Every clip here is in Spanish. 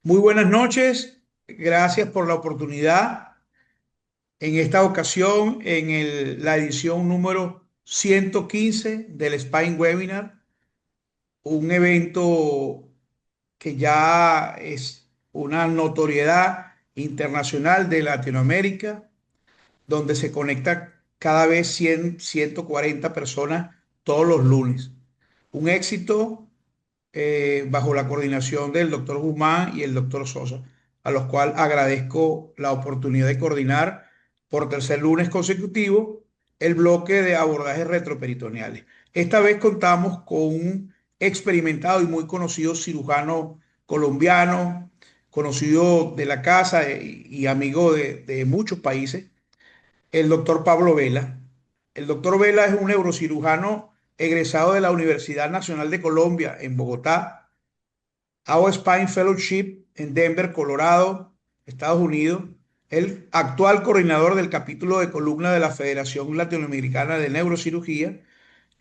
Muy buenas noches, gracias por la oportunidad. En esta ocasión, la edición número 115 del Spine Webinar, un evento que ya es una notoriedad internacional de Latinoamérica, donde se conecta cada vez 100, 140 personas todos los lunes. Un éxito bajo la coordinación del doctor Guzmán y el doctor Sosa, a los cuales agradezco la oportunidad de coordinar por tercer lunes consecutivo el bloque de abordajes retroperitoneales. Esta vez contamos con un experimentado y muy conocido cirujano colombiano, conocido de la casa y amigo de muchos países, el doctor Pablo Vela. El doctor Vela es un neurocirujano egresado de la Universidad Nacional de Colombia en Bogotá, AO Spine Fellowship en Denver, Colorado, Estados Unidos, el actual coordinador del capítulo de columna de la Federación Latinoamericana de Neurocirugía,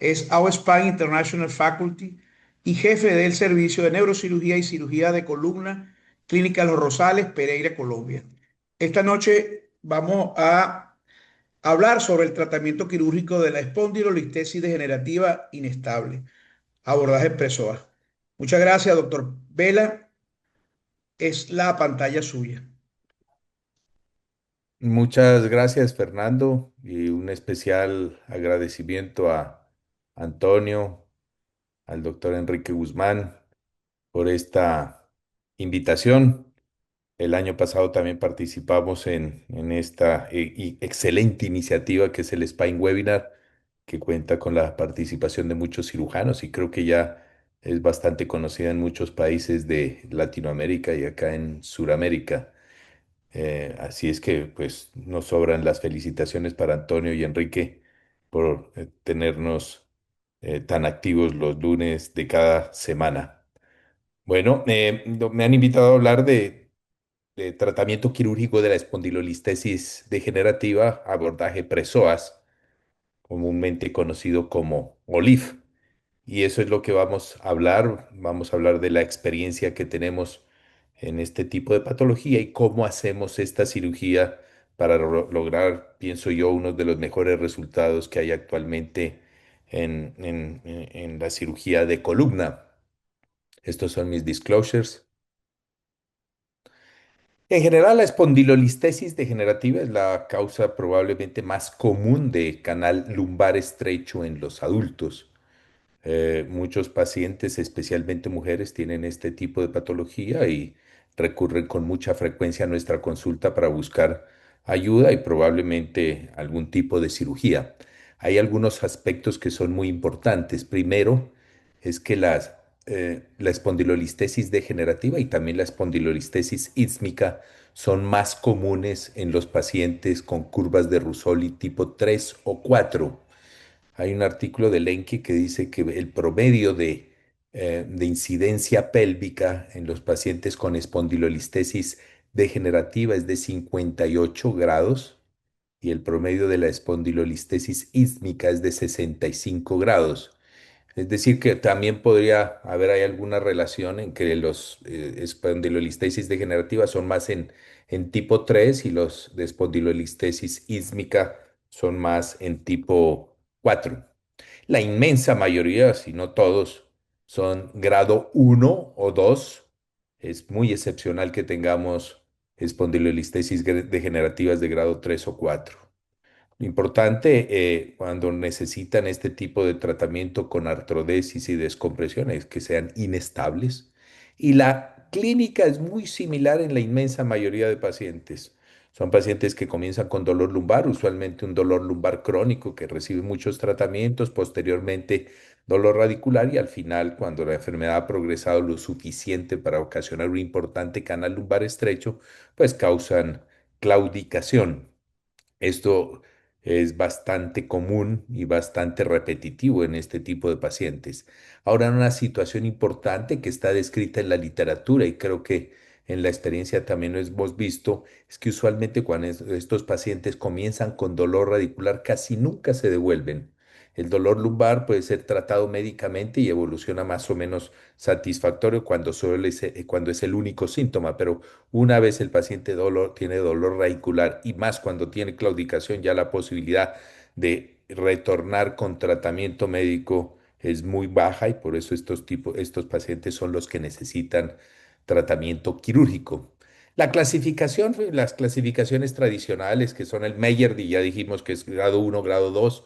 es AO Spine International Faculty y jefe del Servicio de Neurocirugía y Cirugía de Columna, Clínica Los Rosales, Pereira, Colombia. Esta noche vamos a hablar sobre el tratamiento quirúrgico de la espondilolistesis degenerativa inestable, abordaje PRESOA. Muchas gracias, doctor Vela. Es la pantalla suya. Muchas gracias, Fernando, y un especial agradecimiento a Antonio, al doctor Enrique Guzmán por esta invitación. El año pasado también participamos en esta excelente iniciativa que es el Spine Webinar, que cuenta con la participación de muchos cirujanos y creo que ya es bastante conocida en muchos países de Latinoamérica y acá en Sudamérica. Así es que pues nos sobran las felicitaciones para Antonio y Enrique por tenernos tan activos los lunes de cada semana. Bueno, me han invitado a hablar de tratamiento quirúrgico de la espondilolistesis degenerativa, abordaje PRESOAS, comúnmente conocido como OLIF. Y eso es lo que vamos a hablar. Vamos a hablar de la experiencia que tenemos en este tipo de patología y cómo hacemos esta cirugía para lograr, pienso yo, uno de los mejores resultados que hay actualmente en la cirugía de columna. Estos son mis disclosures. En general, la espondilolistesis degenerativa es la causa probablemente más común de canal lumbar estrecho en los adultos. Muchos pacientes, especialmente mujeres, tienen este tipo de patología y recurren con mucha frecuencia a nuestra consulta para buscar ayuda y probablemente algún tipo de cirugía. Hay algunos aspectos que son muy importantes. Primero, es que la espondilolistesis degenerativa y también la espondilolistesis ísmica son más comunes en los pacientes con curvas de Russoli tipo 3 o 4. Hay un artículo de Lenke que dice que el promedio de incidencia pélvica en los pacientes con espondilolistesis degenerativa es de 58 grados y el promedio de la espondilolistesis ísmica es de 65 grados. Es decir, que también podría haber hay alguna relación en que los espondilolistesis degenerativas son más en tipo 3 y los de espondilolistesis ísmica son más en tipo 4. La inmensa mayoría, si no todos, son grado 1 o 2. Es muy excepcional que tengamos espondilolistesis degenerativas de grado 3 o 4. Lo importante cuando necesitan este tipo de tratamiento con artrodesis y descompresión es que sean inestables. Y la clínica es muy similar en la inmensa mayoría de pacientes. Son pacientes que comienzan con dolor lumbar, usualmente un dolor lumbar crónico que recibe muchos tratamientos, posteriormente dolor radicular y al final, cuando la enfermedad ha progresado lo suficiente para ocasionar un importante canal lumbar estrecho, pues causan claudicación. Esto es bastante común y bastante repetitivo en este tipo de pacientes. Ahora, una situación importante que está descrita en la literatura y creo que en la experiencia también lo hemos visto, es que usualmente cuando estos pacientes comienzan con dolor radicular, casi nunca se devuelven. El dolor lumbar puede ser tratado médicamente y evoluciona más o menos satisfactorio cuando es el único síntoma, pero una vez el paciente tiene dolor radicular y más cuando tiene claudicación, ya la posibilidad de retornar con tratamiento médico es muy baja y por eso estos pacientes son los que necesitan tratamiento quirúrgico. Las clasificaciones tradicionales que son el Mayer, ya dijimos que es grado 1, grado 2,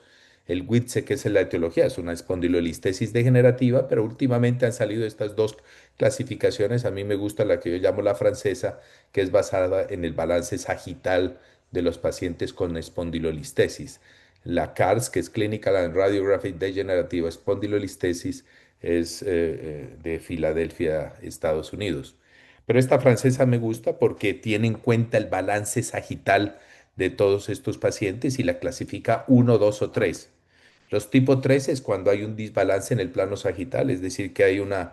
el WITSE, que es en la etiología, es una espondilolistesis degenerativa, pero últimamente han salido estas dos clasificaciones. A mí me gusta la que yo llamo la francesa, que es basada en el balance sagital de los pacientes con espondilolistesis. La CARS, que es Clinical and Radiographic Degenerative Spondylolisthesis, es de Filadelfia, Estados Unidos. Pero esta francesa me gusta porque tiene en cuenta el balance sagital de todos estos pacientes y la clasifica uno, 2 o 3. Los tipo 3 es cuando hay un desbalance en el plano sagital, es decir, que hay una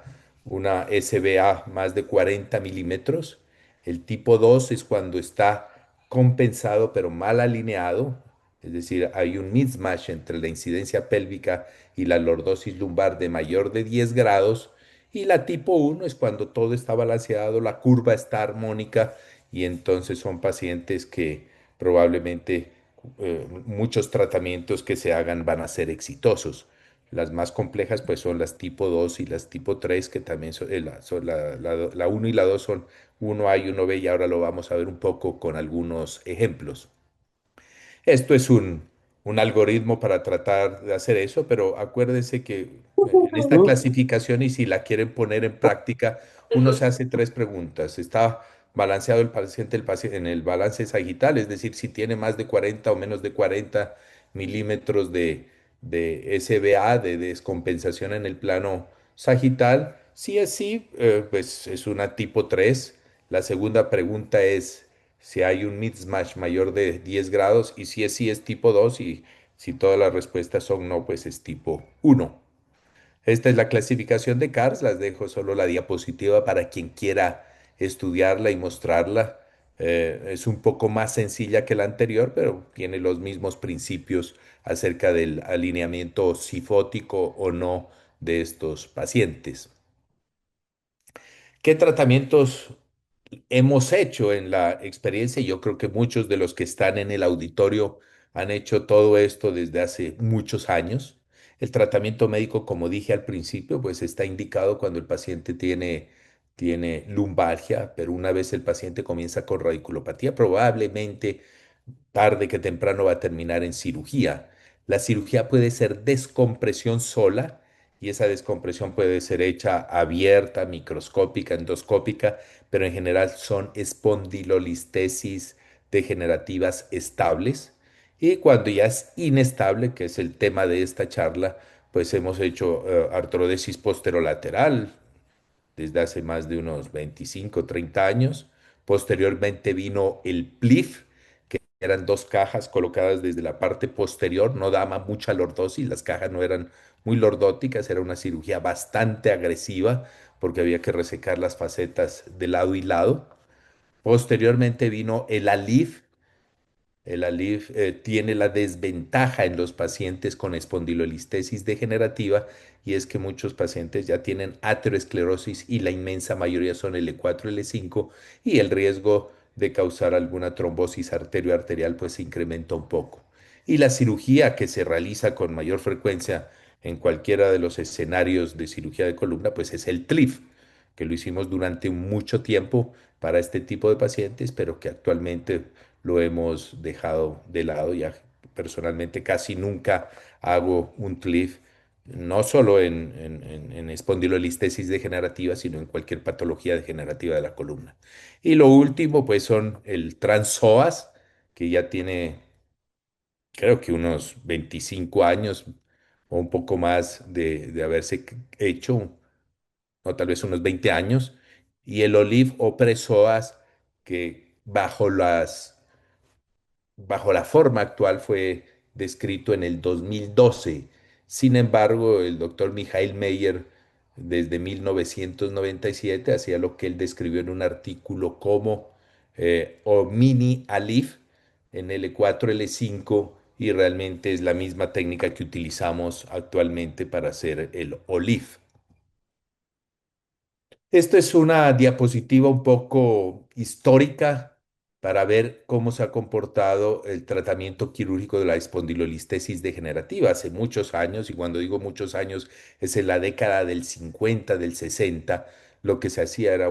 SBA más de 40 milímetros. El tipo 2 es cuando está compensado pero mal alineado, es decir, hay un mismatch entre la incidencia pélvica y la lordosis lumbar de mayor de 10 grados. Y la tipo 1 es cuando todo está balanceado, la curva está armónica y entonces son pacientes que probablemente muchos tratamientos que se hagan van a ser exitosos. Las más complejas pues son las tipo 2 y las tipo 3 que también la 1 y la 2 son uno A y uno B y ahora lo vamos a ver un poco con algunos ejemplos. Esto es un algoritmo para tratar de hacer eso, pero acuérdense que en esta clasificación y si la quieren poner en práctica, uno se hace tres preguntas. ¿Está balanceado el paciente en el balance sagital? Es decir, si tiene más de 40 o menos de 40 milímetros de SBA, de descompensación en el plano sagital. Si es sí, pues es una tipo 3. La segunda pregunta es si hay un mismatch mayor de 10 grados y si es sí es tipo 2 y si todas las respuestas son no, pues es tipo 1. Esta es la clasificación de CARS, las dejo solo la diapositiva para quien quiera estudiarla y mostrarla. Es un poco más sencilla que la anterior, pero tiene los mismos principios acerca del alineamiento cifótico o no de estos pacientes. ¿Qué tratamientos hemos hecho en la experiencia? Yo creo que muchos de los que están en el auditorio han hecho todo esto desde hace muchos años. El tratamiento médico, como dije al principio, pues está indicado cuando el paciente tiene lumbalgia, pero una vez el paciente comienza con radiculopatía, probablemente tarde que temprano va a terminar en cirugía. La cirugía puede ser descompresión sola y esa descompresión puede ser hecha abierta, microscópica, endoscópica, pero en general son espondilolistesis degenerativas estables. Y cuando ya es inestable, que es el tema de esta charla, pues hemos hecho artrodesis posterolateral, desde hace más de unos 25, 30 años. Posteriormente vino el PLIF, que eran dos cajas colocadas desde la parte posterior, no daba mucha lordosis, las cajas no eran muy lordóticas, era una cirugía bastante agresiva porque había que resecar las facetas de lado y lado. Posteriormente vino el ALIF, el ALIF tiene la desventaja en los pacientes con espondilolistesis degenerativa y es que muchos pacientes ya tienen aterosclerosis y la inmensa mayoría son L4, L5 y el riesgo de causar alguna trombosis arterioarterial pues se incrementa un poco. Y la cirugía que se realiza con mayor frecuencia en cualquiera de los escenarios de cirugía de columna pues es el TLIF, que lo hicimos durante mucho tiempo para este tipo de pacientes, pero que actualmente lo hemos dejado de lado. Ya personalmente casi nunca hago un TLIF, no solo en espondilolistesis degenerativa, sino en cualquier patología degenerativa de la columna. Y lo último, pues son el TransPsoas, que ya tiene, creo que unos 25 años o un poco más de haberse hecho, o tal vez unos 20 años, y el Olive o Presoas, que bajo la forma actual fue descrito en el 2012. Sin embargo, el doctor Michael Meyer, desde 1997, hacía lo que él describió en un artículo como o mini ALIF en L4, L5 y realmente es la misma técnica que utilizamos actualmente para hacer el OLIF. Esta es una diapositiva un poco histórica para ver cómo se ha comportado el tratamiento quirúrgico de la espondilolistesis degenerativa hace muchos años, y cuando digo muchos años es en la década del 50, del 60, lo que se hacía era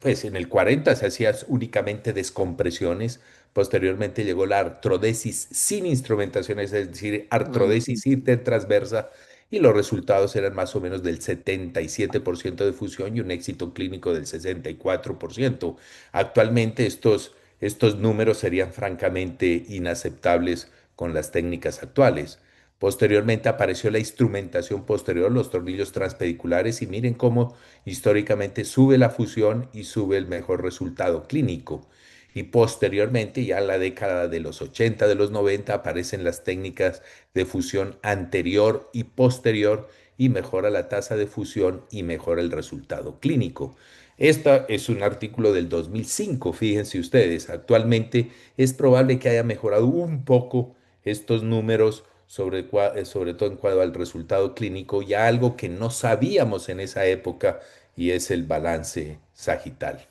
pues en el 40 se hacía únicamente descompresiones, posteriormente llegó la artrodesis sin instrumentación, es decir, artrodesis intertransversa, y los resultados eran más o menos del 77% de fusión y un éxito clínico del 64%. Actualmente estos números serían francamente inaceptables con las técnicas actuales. Posteriormente apareció la instrumentación posterior, los tornillos transpediculares, y miren cómo históricamente sube la fusión y sube el mejor resultado clínico. Y posteriormente, ya en la década de los 80, de los 90, aparecen las técnicas de fusión anterior y posterior, y mejora la tasa de fusión y mejora el resultado clínico. Esta es un artículo del 2005, fíjense ustedes. Actualmente es probable que haya mejorado un poco estos números, sobre todo en cuanto al resultado clínico, y algo que no sabíamos en esa época, y es el balance sagital.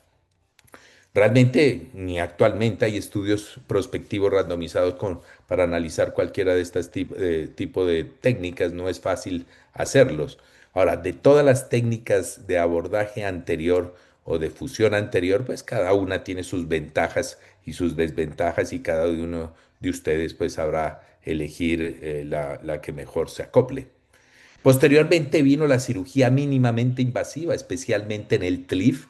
Realmente ni actualmente hay estudios prospectivos randomizados para analizar cualquiera de estas tipo de técnicas, no es fácil hacerlos. Ahora, de todas las técnicas de abordaje anterior o de fusión anterior, pues cada una tiene sus ventajas y sus desventajas, y cada uno de ustedes pues sabrá elegir la que mejor se acople. Posteriormente vino la cirugía mínimamente invasiva, especialmente en el TLIF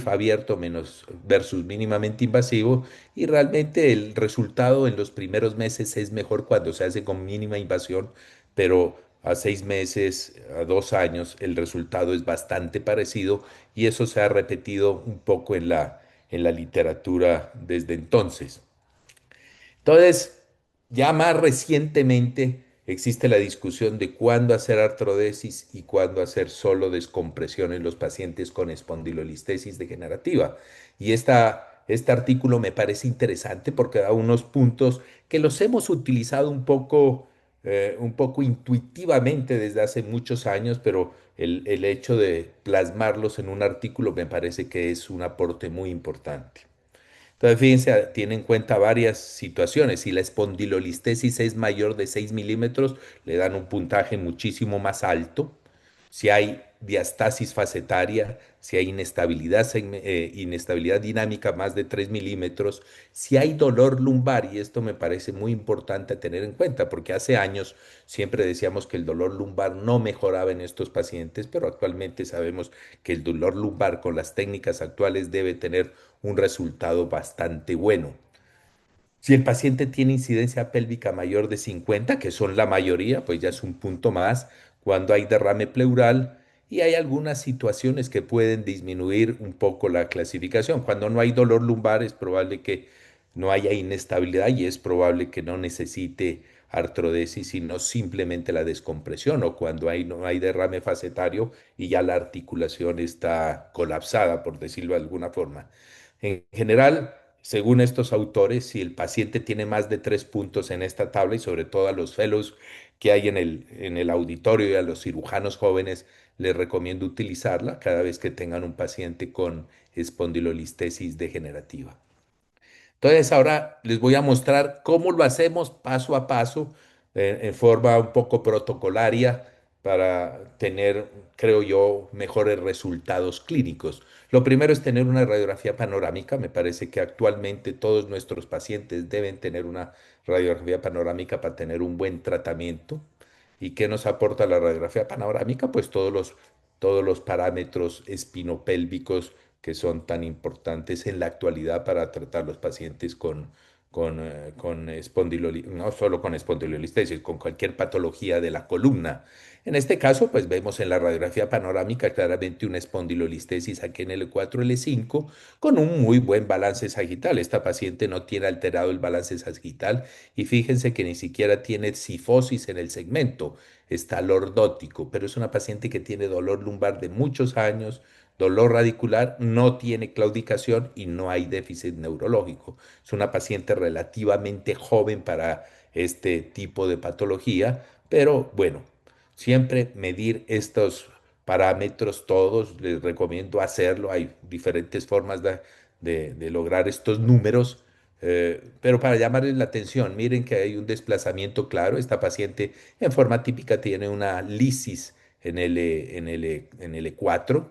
abierto menos versus mínimamente invasivo, y realmente el resultado en los primeros meses es mejor cuando se hace con mínima invasión, pero a 6 meses, a 2 años, el resultado es bastante parecido, y eso se ha repetido un poco en la literatura desde entonces. Entonces, ya más recientemente existe la discusión de cuándo hacer artrodesis y cuándo hacer solo descompresión en los pacientes con espondilolistesis degenerativa. Y este artículo me parece interesante porque da unos puntos que los hemos utilizado un poco intuitivamente desde hace muchos años, pero el hecho de plasmarlos en un artículo me parece que es un aporte muy importante. Entonces, fíjense, tiene en cuenta varias situaciones. Si la espondilolistesis es mayor de 6 milímetros, le dan un puntaje muchísimo más alto. Si hay diastasis facetaria, si hay inestabilidad dinámica más de 3 milímetros, si hay dolor lumbar, y esto me parece muy importante tener en cuenta, porque hace años siempre decíamos que el dolor lumbar no mejoraba en estos pacientes, pero actualmente sabemos que el dolor lumbar con las técnicas actuales debe tener un resultado bastante bueno. Si el paciente tiene incidencia pélvica mayor de 50, que son la mayoría, pues ya es un punto más. Cuando hay derrame pleural, y hay algunas situaciones que pueden disminuir un poco la clasificación. Cuando no hay dolor lumbar, es probable que no haya inestabilidad, y es probable que no necesite artrodesis, sino simplemente la descompresión, o cuando no hay derrame facetario y ya la articulación está colapsada, por decirlo de alguna forma. En general, según estos autores, si el paciente tiene más de 3 puntos en esta tabla, y sobre todo a los fellows que hay en el auditorio y a los cirujanos jóvenes, les recomiendo utilizarla cada vez que tengan un paciente con espondilolistesis degenerativa. Entonces, ahora les voy a mostrar cómo lo hacemos paso a paso, en forma un poco protocolaria, para tener, creo yo, mejores resultados clínicos. Lo primero es tener una radiografía panorámica. Me parece que actualmente todos nuestros pacientes deben tener una radiografía panorámica para tener un buen tratamiento. ¿Y qué nos aporta la radiografía panorámica? Pues todos los parámetros espinopélvicos que son tan importantes en la actualidad para tratar los pacientes no solo con espondilolistesis, con cualquier patología de la columna. En este caso, pues vemos en la radiografía panorámica claramente una espondilolistesis aquí en L4, L5, con un muy buen balance sagital. Esta paciente no tiene alterado el balance sagital, y fíjense que ni siquiera tiene cifosis en el segmento, está lordótico, pero es una paciente que tiene dolor lumbar de muchos años, dolor radicular, no tiene claudicación y no hay déficit neurológico. Es una paciente relativamente joven para este tipo de patología, pero bueno, siempre medir estos parámetros todos, les recomiendo hacerlo, hay diferentes formas de lograr estos números, pero para llamarles la atención, miren que hay un desplazamiento claro, esta paciente en forma típica tiene una lisis en el E4,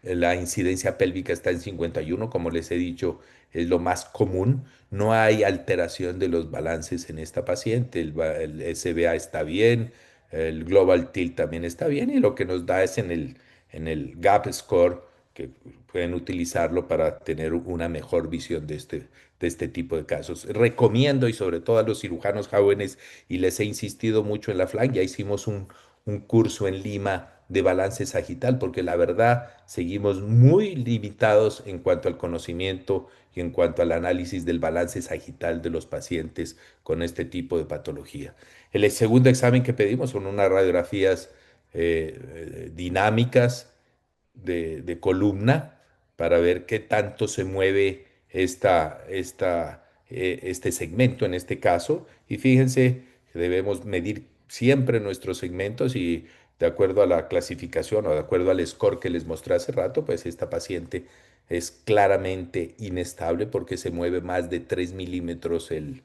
la incidencia pélvica está en 51, como les he dicho, es lo más común. No hay alteración de los balances en esta paciente. El SBA está bien, el Global Tilt también está bien y lo que nos da es en el Gap Score, que pueden utilizarlo para tener una mejor visión de este tipo de casos. Recomiendo y sobre todo a los cirujanos jóvenes, y les he insistido mucho en la FLAN, ya hicimos un curso en Lima de balance sagital, porque la verdad seguimos muy limitados en cuanto al conocimiento y en cuanto al análisis del balance sagital de los pacientes con este tipo de patología. El segundo examen que pedimos son unas radiografías dinámicas de columna para ver qué tanto se mueve este segmento en este caso. Y fíjense que debemos medir siempre nuestros segmentos y de acuerdo a la clasificación o de acuerdo al score que les mostré hace rato, pues esta paciente es claramente inestable porque se mueve más de 3 milímetros el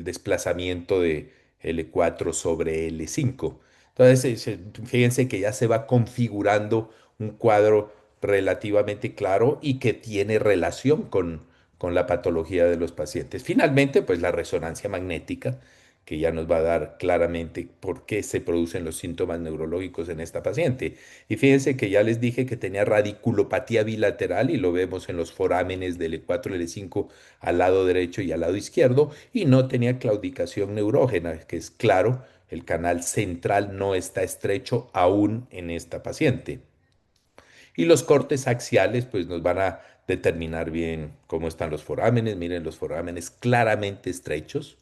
desplazamiento de L4 sobre L5. Entonces, fíjense que ya se va configurando un cuadro relativamente claro y que tiene relación con la patología de los pacientes. Finalmente, pues la resonancia magnética, que ya nos va a dar claramente por qué se producen los síntomas neurológicos en esta paciente. Y fíjense que ya les dije que tenía radiculopatía bilateral y lo vemos en los forámenes del E4 y L5 al lado derecho y al lado izquierdo, y no tenía claudicación neurógena, que es claro, el canal central no está estrecho aún en esta paciente. Y los cortes axiales pues nos van a determinar bien cómo están los forámenes. Miren los forámenes claramente estrechos.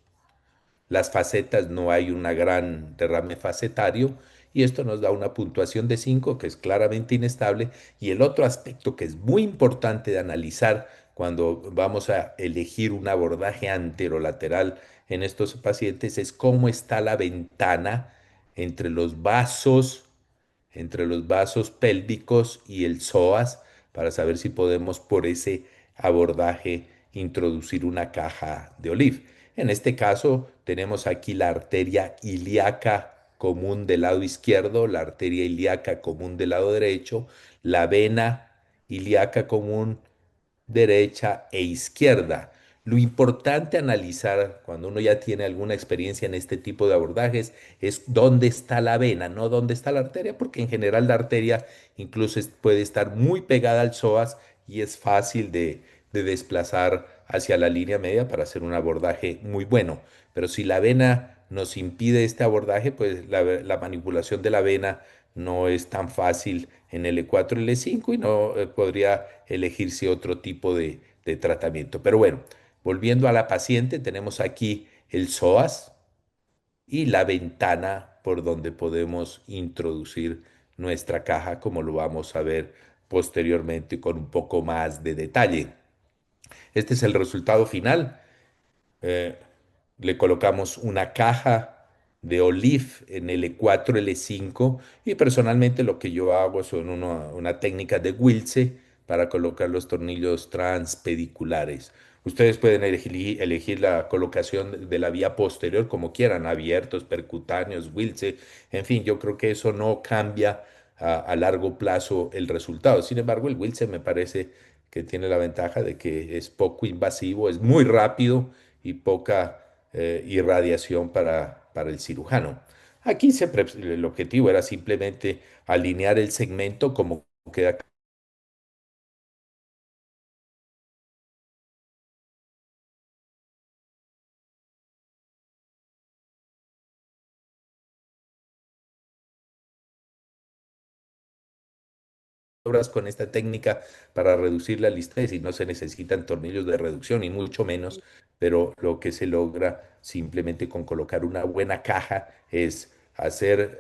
Las facetas no hay una gran derrame facetario y esto nos da una puntuación de 5 que es claramente inestable. Y el otro aspecto que es muy importante de analizar cuando vamos a elegir un abordaje anterolateral en estos pacientes es cómo está la ventana entre entre los vasos pélvicos y el psoas para saber si podemos por ese abordaje introducir una caja de Olive. En este caso tenemos aquí la arteria ilíaca común del lado izquierdo, la arteria ilíaca común del lado derecho, la vena ilíaca común derecha e izquierda. Lo importante analizar cuando uno ya tiene alguna experiencia en este tipo de abordajes es dónde está la vena, no dónde está la arteria, porque en general la arteria incluso puede estar muy pegada al psoas y es fácil de desplazar hacia la línea media para hacer un abordaje muy bueno. Pero si la vena nos impide este abordaje, pues la manipulación de la vena no es tan fácil en L4 y L5 y no podría elegirse otro tipo de tratamiento. Pero bueno, volviendo a la paciente, tenemos aquí el psoas y la ventana por donde podemos introducir nuestra caja, como lo vamos a ver posteriormente con un poco más de detalle. Este es el resultado final. Eh, Le colocamos una caja de Olive en L4, L5 y personalmente lo que yo hago son una técnica de Wilce para colocar los tornillos transpediculares. Ustedes pueden elegir la colocación de la vía posterior como quieran, abiertos, percutáneos, Wilce, en fin, yo creo que eso no cambia a largo plazo el resultado. Sin embargo, el Wilson me parece que tiene la ventaja de que es poco invasivo, es muy rápido y poca irradiación para el cirujano. Aquí el objetivo era simplemente alinear el segmento como queda obras con esta técnica para reducir la listesis. No se necesitan tornillos de reducción, ni mucho menos, pero lo que se logra simplemente con colocar una buena caja es hacer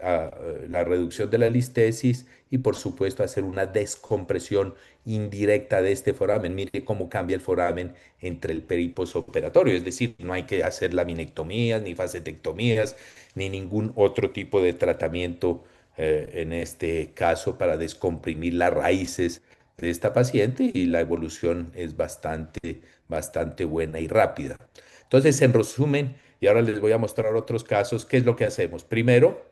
la reducción de la listesis y por supuesto hacer una descompresión indirecta de este foramen. Mire cómo cambia el foramen entre el peri y posoperatorio, es decir, no hay que hacer laminectomías, ni facetectomías, ni ningún otro tipo de tratamiento en este caso para descomprimir las raíces de esta paciente y la evolución es bastante buena y rápida. Entonces, en resumen, y ahora les voy a mostrar otros casos, ¿qué es lo que hacemos? Primero,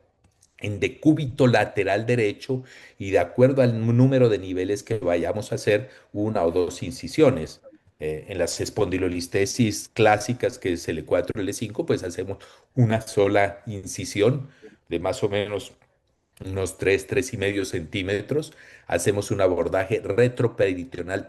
en decúbito lateral derecho y de acuerdo al número de niveles que vayamos a hacer, una o dos incisiones. En las espondilolistesis clásicas, que es L4 y L5, pues hacemos una sola incisión de más o menos unos 3,5 centímetros. Hacemos un abordaje retroperitoneal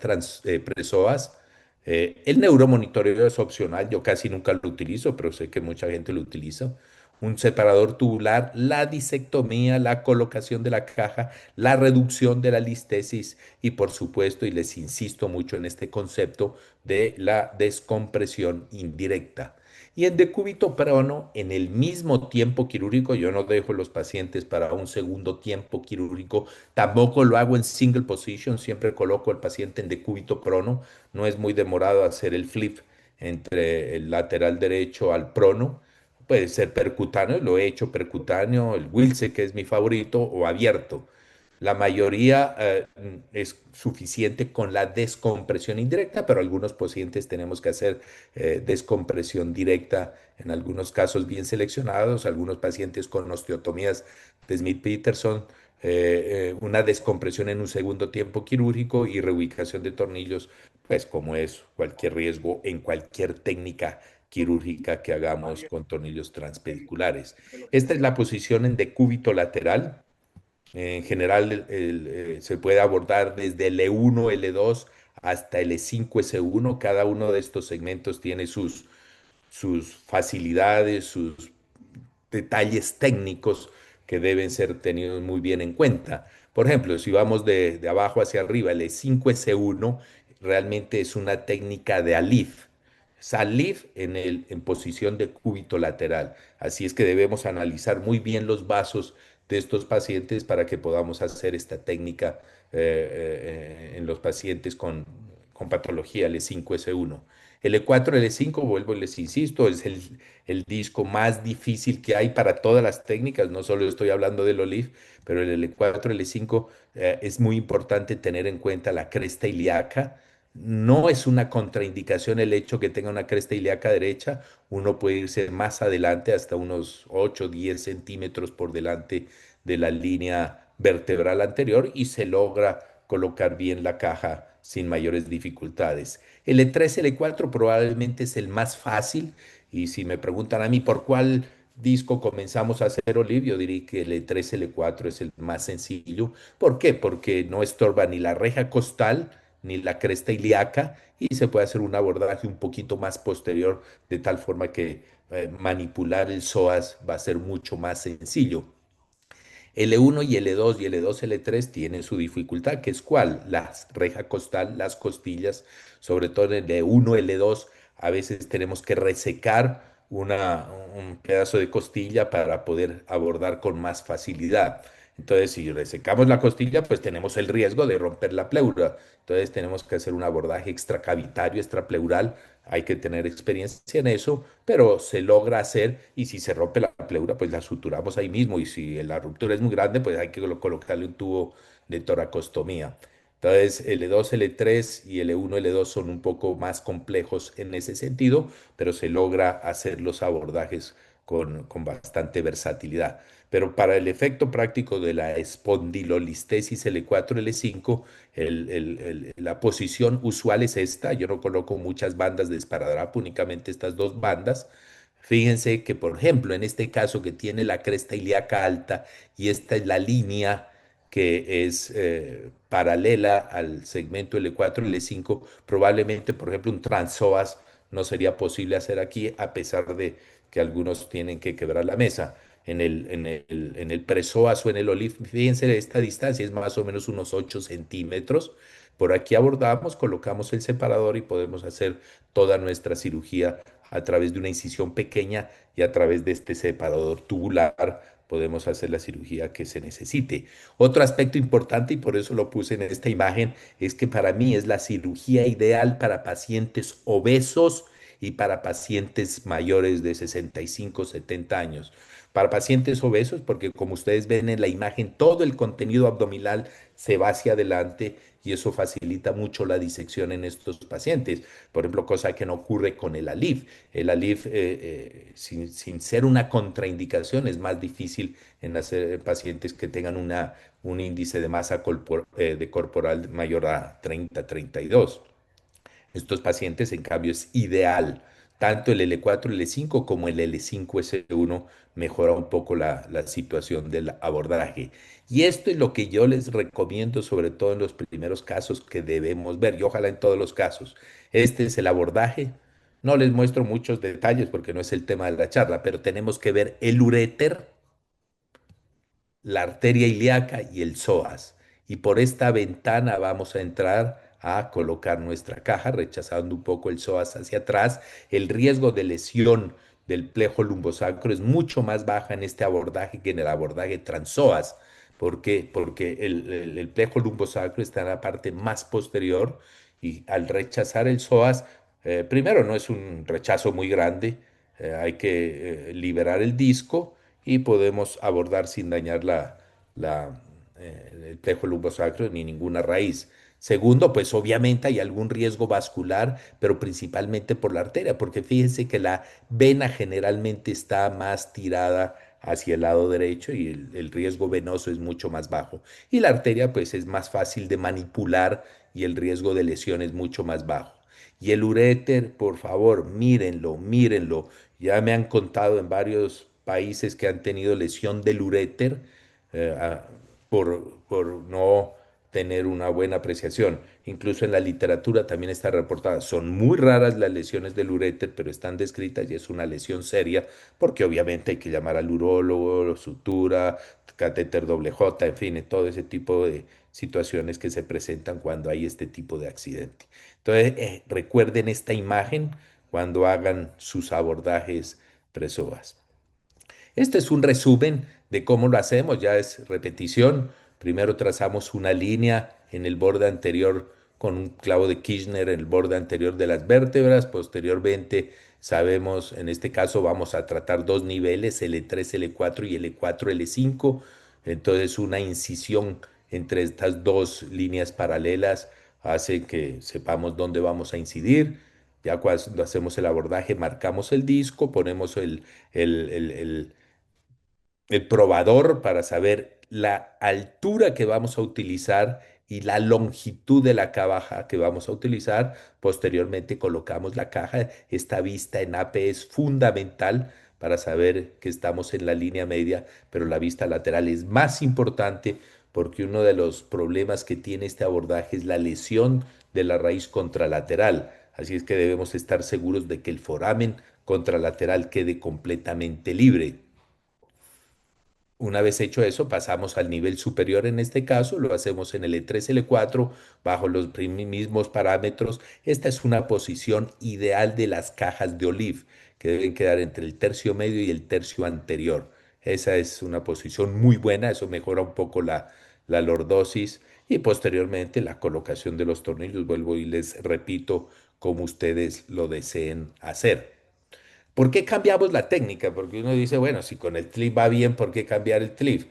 presoas. El neuromonitoreo es opcional, yo casi nunca lo utilizo, pero sé que mucha gente lo utiliza. Un separador tubular, la disectomía, la colocación de la caja, la reducción de la listesis y por supuesto, y les insisto mucho en este concepto de la descompresión indirecta. Y en decúbito prono, en el mismo tiempo quirúrgico, yo no dejo los pacientes para un segundo tiempo quirúrgico, tampoco lo hago en single position, siempre coloco al paciente en decúbito prono, no es muy demorado hacer el flip entre el lateral derecho al prono, puede ser percutáneo, lo he hecho percutáneo, el Wilce que es mi favorito, o abierto. La mayoría es suficiente con la descompresión indirecta, pero algunos pacientes tenemos que hacer descompresión directa, en algunos casos bien seleccionados, algunos pacientes con osteotomías de Smith-Peterson, una descompresión en un segundo tiempo quirúrgico y reubicación de tornillos, pues como es cualquier riesgo en cualquier técnica quirúrgica que hagamos con tornillos transpediculares. Esta es la posición en decúbito lateral. En general, se puede abordar desde L1, L2 hasta L5, S1. Cada uno de estos segmentos tiene sus facilidades, sus detalles técnicos que deben ser tenidos muy bien en cuenta. Por ejemplo, si vamos de abajo hacia arriba, el E5S1 realmente es una técnica de alif. Es alif en posición de cúbito lateral. Así es que debemos analizar muy bien los vasos de estos pacientes para que podamos hacer esta técnica en los pacientes con patología L5S1. L4, L5, vuelvo y les insisto, es el disco más difícil que hay para todas las técnicas, no solo estoy hablando del OLIF, pero el L4, L5 es muy importante tener en cuenta la cresta ilíaca. No es una contraindicación el hecho que tenga una cresta ilíaca derecha, uno puede irse más adelante hasta unos 8, 10 centímetros por delante de la línea vertebral anterior y se logra colocar bien la caja sin mayores dificultades. El E3, L4 probablemente es el más fácil y si me preguntan a mí por cuál disco comenzamos a hacer Olivio, diría que el E3, L4 es el más sencillo. ¿Por qué? Porque no estorba ni la reja costal ni la cresta ilíaca y se puede hacer un abordaje un poquito más posterior de tal forma que manipular el psoas va a ser mucho más sencillo. L1 y L2 y L2, L3 tienen su dificultad, que es cuál, la reja costal, las costillas, sobre todo en L1, L2, a veces tenemos que resecar un pedazo de costilla para poder abordar con más facilidad. Entonces, si resecamos la costilla, pues tenemos el riesgo de romper la pleura. Entonces, tenemos que hacer un abordaje extracavitario, extrapleural. Hay que tener experiencia en eso, pero se logra hacer y si se rompe la pleura, pues la suturamos ahí mismo y si la ruptura es muy grande, pues hay que colocarle un tubo de toracostomía. Entonces, L2, L3 y L1, L2 son un poco más complejos en ese sentido, pero se logra hacer los abordajes con bastante versatilidad. Pero para el efecto práctico de la espondilolistesis L4, L5, la posición usual es esta. Yo no coloco muchas bandas de esparadrapo, únicamente estas dos bandas. Fíjense que, por ejemplo, en este caso que tiene la cresta ilíaca alta y esta es la línea que es paralela al segmento L4, L5, probablemente, por ejemplo, un transpsoas no sería posible hacer aquí, a pesar de que algunos tienen que quebrar la mesa. En el presoas o en el OLIF, fíjense, esta distancia es más o menos unos 8 centímetros. Por aquí abordamos, colocamos el separador y podemos hacer toda nuestra cirugía a través de una incisión pequeña y a través de este separador tubular podemos hacer la cirugía que se necesite. Otro aspecto importante, y por eso lo puse en esta imagen, es que para mí es la cirugía ideal para pacientes obesos y para pacientes mayores de 65, 70 años. Para pacientes obesos, porque como ustedes ven en la imagen, todo el contenido abdominal se va hacia adelante y eso facilita mucho la disección en estos pacientes. Por ejemplo, cosa que no ocurre con el ALIF. El ALIF, sin ser una contraindicación, es más difícil en hacer pacientes que tengan un índice de masa de corporal mayor a 30, 32. Estos pacientes, en cambio, es ideal. Tanto el L4, L5 como el L5S1 mejora un poco la situación del abordaje. Y esto es lo que yo les recomiendo, sobre todo en los primeros casos que debemos ver, y ojalá en todos los casos. Este es el abordaje. No les muestro muchos detalles porque no es el tema de la charla, pero tenemos que ver el uréter, la arteria ilíaca y el psoas. Y por esta ventana vamos a entrar a colocar nuestra caja, rechazando un poco el psoas hacia atrás. El riesgo de lesión del plejo lumbosacro es mucho más baja en este abordaje que en el abordaje transpsoas. ¿Por qué? Porque el plejo lumbosacro está en la parte más posterior y al rechazar el psoas, primero no es un rechazo muy grande, hay que liberar el disco y podemos abordar sin dañar el plejo lumbosacro ni ninguna raíz. Segundo, pues obviamente hay algún riesgo vascular, pero principalmente por la arteria, porque fíjense que la vena generalmente está más tirada hacia el lado derecho y el riesgo venoso es mucho más bajo. Y la arteria pues es más fácil de manipular y el riesgo de lesión es mucho más bajo. Y el uréter, por favor, mírenlo, mírenlo. Ya me han contado en varios países que han tenido lesión del uréter eh, a- por no tener una buena apreciación. Incluso en la literatura también está reportada. Son muy raras las lesiones del uréter, pero están descritas y es una lesión seria porque obviamente hay que llamar al urólogo, sutura, catéter doble J, en fin, todo ese tipo de situaciones que se presentan cuando hay este tipo de accidente. Entonces, recuerden esta imagen cuando hagan sus abordajes presoas. Este es un resumen de cómo lo hacemos, ya es repetición. Primero trazamos una línea en el borde anterior con un clavo de Kirchner en el borde anterior de las vértebras. Posteriormente sabemos, en este caso vamos a tratar dos niveles, L3, L4 y L4, L5. Entonces una incisión entre estas dos líneas paralelas hace que sepamos dónde vamos a incidir. Ya cuando hacemos el abordaje, marcamos el disco, ponemos el, el- el- el probador para saber la altura que vamos a utilizar y la longitud de la caja que vamos a utilizar. Posteriormente colocamos la caja. Esta vista en AP es fundamental para saber que estamos en la línea media, pero la vista lateral es más importante porque uno de los problemas que tiene este abordaje es la lesión de la raíz contralateral. Así es que debemos estar seguros de que el foramen contralateral quede completamente libre. Una vez hecho eso, pasamos al nivel superior en este caso, lo hacemos en el E3, L4, bajo los mismos parámetros. Esta es una posición ideal de las cajas de Olive, que deben quedar entre el tercio medio y el tercio anterior. Esa es una posición muy buena, eso mejora un poco la lordosis y posteriormente la colocación de los tornillos. Vuelvo y les repito como ustedes lo deseen hacer. ¿Por qué cambiamos la técnica? Porque uno dice, bueno, si con el clip va bien, ¿por qué cambiar el clip?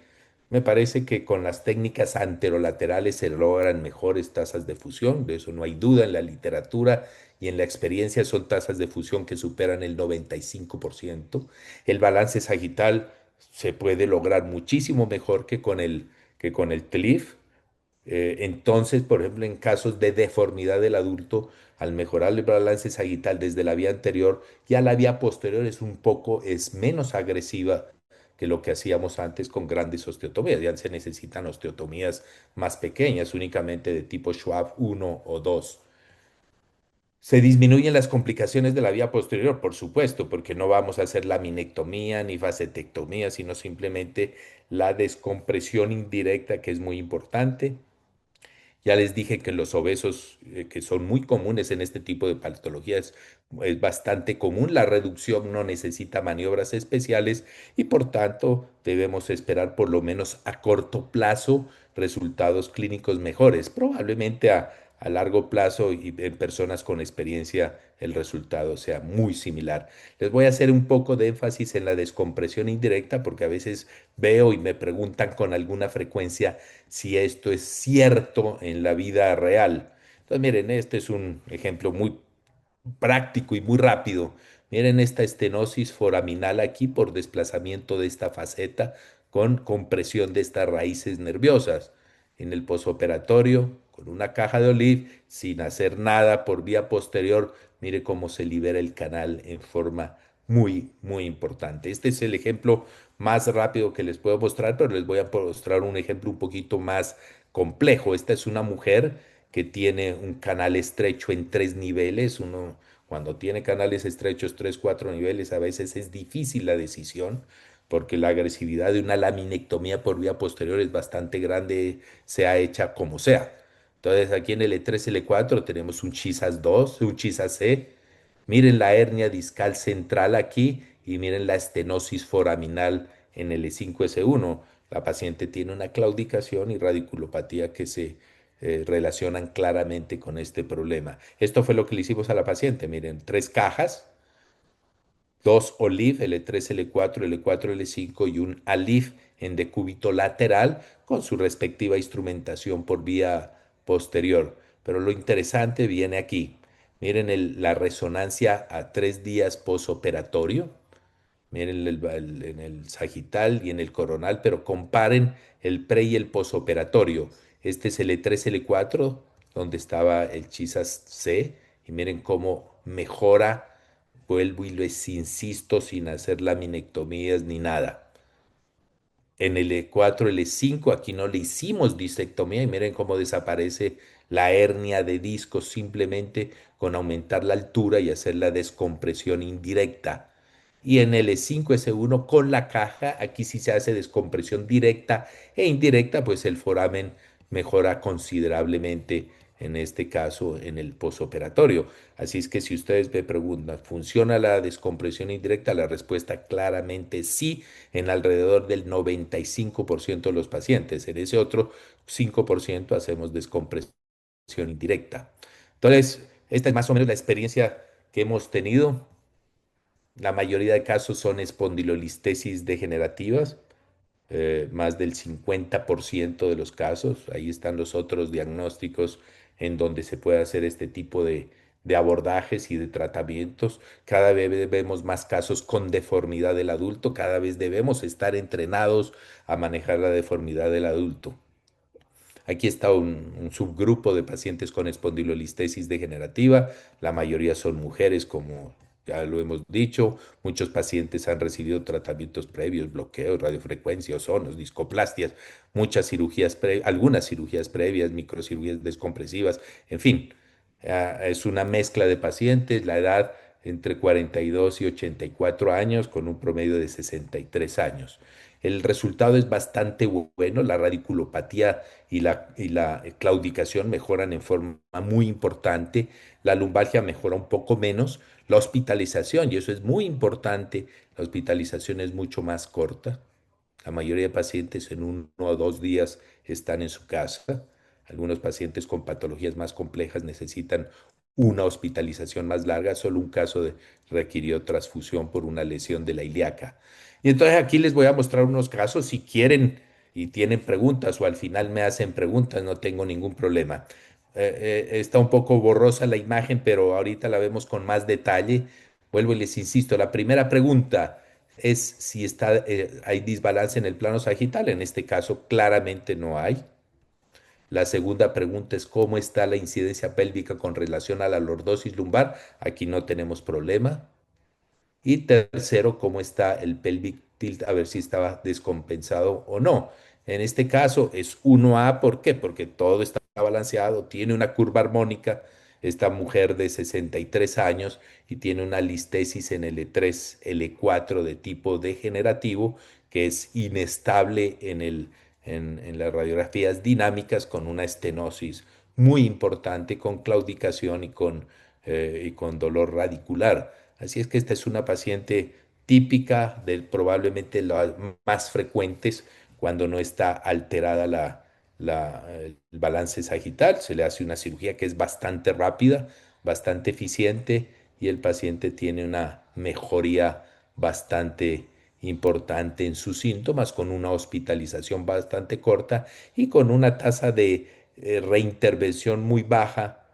Me parece que con las técnicas anterolaterales se logran mejores tasas de fusión, de eso no hay duda en la literatura y en la experiencia son tasas de fusión que superan el 95%. El balance sagital se puede lograr muchísimo mejor que con el TLIF. Entonces, por ejemplo, en casos de deformidad del adulto, al mejorar el balance sagital desde la vía anterior, ya la vía posterior es menos agresiva que lo que hacíamos antes con grandes osteotomías. Ya se necesitan osteotomías más pequeñas, únicamente de tipo Schwab 1 o 2. Se disminuyen las complicaciones de la vía posterior, por supuesto, porque no vamos a hacer laminectomía ni facetectomía, sino simplemente la descompresión indirecta, que es muy importante. Ya les dije que los obesos, que son muy comunes en este tipo de patologías, es bastante común. La reducción no necesita maniobras especiales y por tanto debemos esperar por lo menos a corto plazo resultados clínicos mejores. Probablemente a largo plazo y en personas con experiencia el resultado sea muy similar. Les voy a hacer un poco de énfasis en la descompresión indirecta porque a veces veo y me preguntan con alguna frecuencia si esto es cierto en la vida real. Entonces, miren, este es un ejemplo muy práctico y muy rápido. Miren esta estenosis foraminal aquí por desplazamiento de esta faceta con compresión de estas raíces nerviosas. En el posoperatorio, con una caja de Olive, sin hacer nada por vía posterior, mire cómo se libera el canal en forma muy, muy importante. Este es el ejemplo más rápido que les puedo mostrar, pero les voy a mostrar un ejemplo un poquito más complejo. Esta es una mujer que tiene un canal estrecho en 3 niveles. Uno, cuando tiene canales estrechos, 3, 4 niveles, a veces es difícil la decisión porque la agresividad de una laminectomía por vía posterior es bastante grande, sea hecha como sea. Entonces, aquí en el E3, L4 tenemos un chisas 2, un chisas C. Miren la hernia discal central aquí y miren la estenosis foraminal en el E5S1. La paciente tiene una claudicación y radiculopatía que se relacionan claramente con este problema. Esto fue lo que le hicimos a la paciente. Miren, 3 cajas, dos Olive, L3, L4, L4, L5 y un Alif en decúbito lateral con su respectiva instrumentación por vía posterior. Pero lo interesante viene aquí. Miren la resonancia a 3 días posoperatorio. Miren en el sagital y en el coronal, pero comparen el pre y el posoperatorio. Este es el E3, L4, donde estaba el Chisas C, y miren cómo mejora. Vuelvo y les insisto, sin hacer laminectomías ni nada. En el E4, el E5, aquí no le hicimos disectomía y miren cómo desaparece la hernia de disco simplemente con aumentar la altura y hacer la descompresión indirecta. Y en el E5, S1 con la caja, aquí sí se hace descompresión directa e indirecta, pues el foramen mejora considerablemente en este caso en el posoperatorio. Así es que si ustedes me preguntan, ¿funciona la descompresión indirecta? La respuesta claramente sí en alrededor del 95% de los pacientes. En ese otro 5% hacemos descompresión indirecta. Entonces, esta es más o menos la experiencia que hemos tenido. La mayoría de casos son espondilolistesis degenerativas, más del 50% de los casos. Ahí están los otros diagnósticos en donde se puede hacer este tipo de abordajes y de tratamientos. Cada vez vemos más casos con deformidad del adulto, cada vez debemos estar entrenados a manejar la deformidad del adulto. Aquí está un subgrupo de pacientes con espondilolistesis degenerativa. La mayoría son mujeres, como ya lo hemos dicho. Muchos pacientes han recibido tratamientos previos, bloqueos, radiofrecuencia, ozonos, discoplastias, algunas cirugías previas, microcirugías descompresivas, en fin. Es una mezcla de pacientes, la edad entre 42 y 84 años, con un promedio de 63 años. El resultado es bastante bueno, la radiculopatía y la claudicación mejoran en forma muy importante, la lumbalgia mejora un poco menos, la hospitalización, y eso es muy importante, la hospitalización es mucho más corta. La mayoría de pacientes en 1 o 2 días están en su casa. Algunos pacientes con patologías más complejas necesitan una hospitalización más larga. Solo un caso requirió transfusión por una lesión de la ilíaca. Y entonces aquí les voy a mostrar unos casos. Si quieren y tienen preguntas o al final me hacen preguntas, no tengo ningún problema. Está un poco borrosa la imagen, pero ahorita la vemos con más detalle. Vuelvo y les insisto, la primera pregunta es si hay desbalance en el plano sagital. En este caso, claramente no hay. La segunda pregunta es cómo está la incidencia pélvica con relación a la lordosis lumbar. Aquí no tenemos problema. Y tercero, cómo está el pelvic tilt, a ver si estaba descompensado o no. En este caso es 1A, ¿por qué? Porque todo está balanceado, tiene una curva armónica, esta mujer de 63 años y tiene una listesis en L3, L4 de tipo degenerativo que es inestable en el en las radiografías dinámicas con una estenosis muy importante, con claudicación y con dolor radicular. Así es que esta es una paciente típica de probablemente las más frecuentes cuando no está alterada el balance sagital. Se le hace una cirugía que es bastante rápida, bastante eficiente y el paciente tiene una mejoría bastante importante en sus síntomas, con una hospitalización bastante corta y con una tasa de reintervención muy baja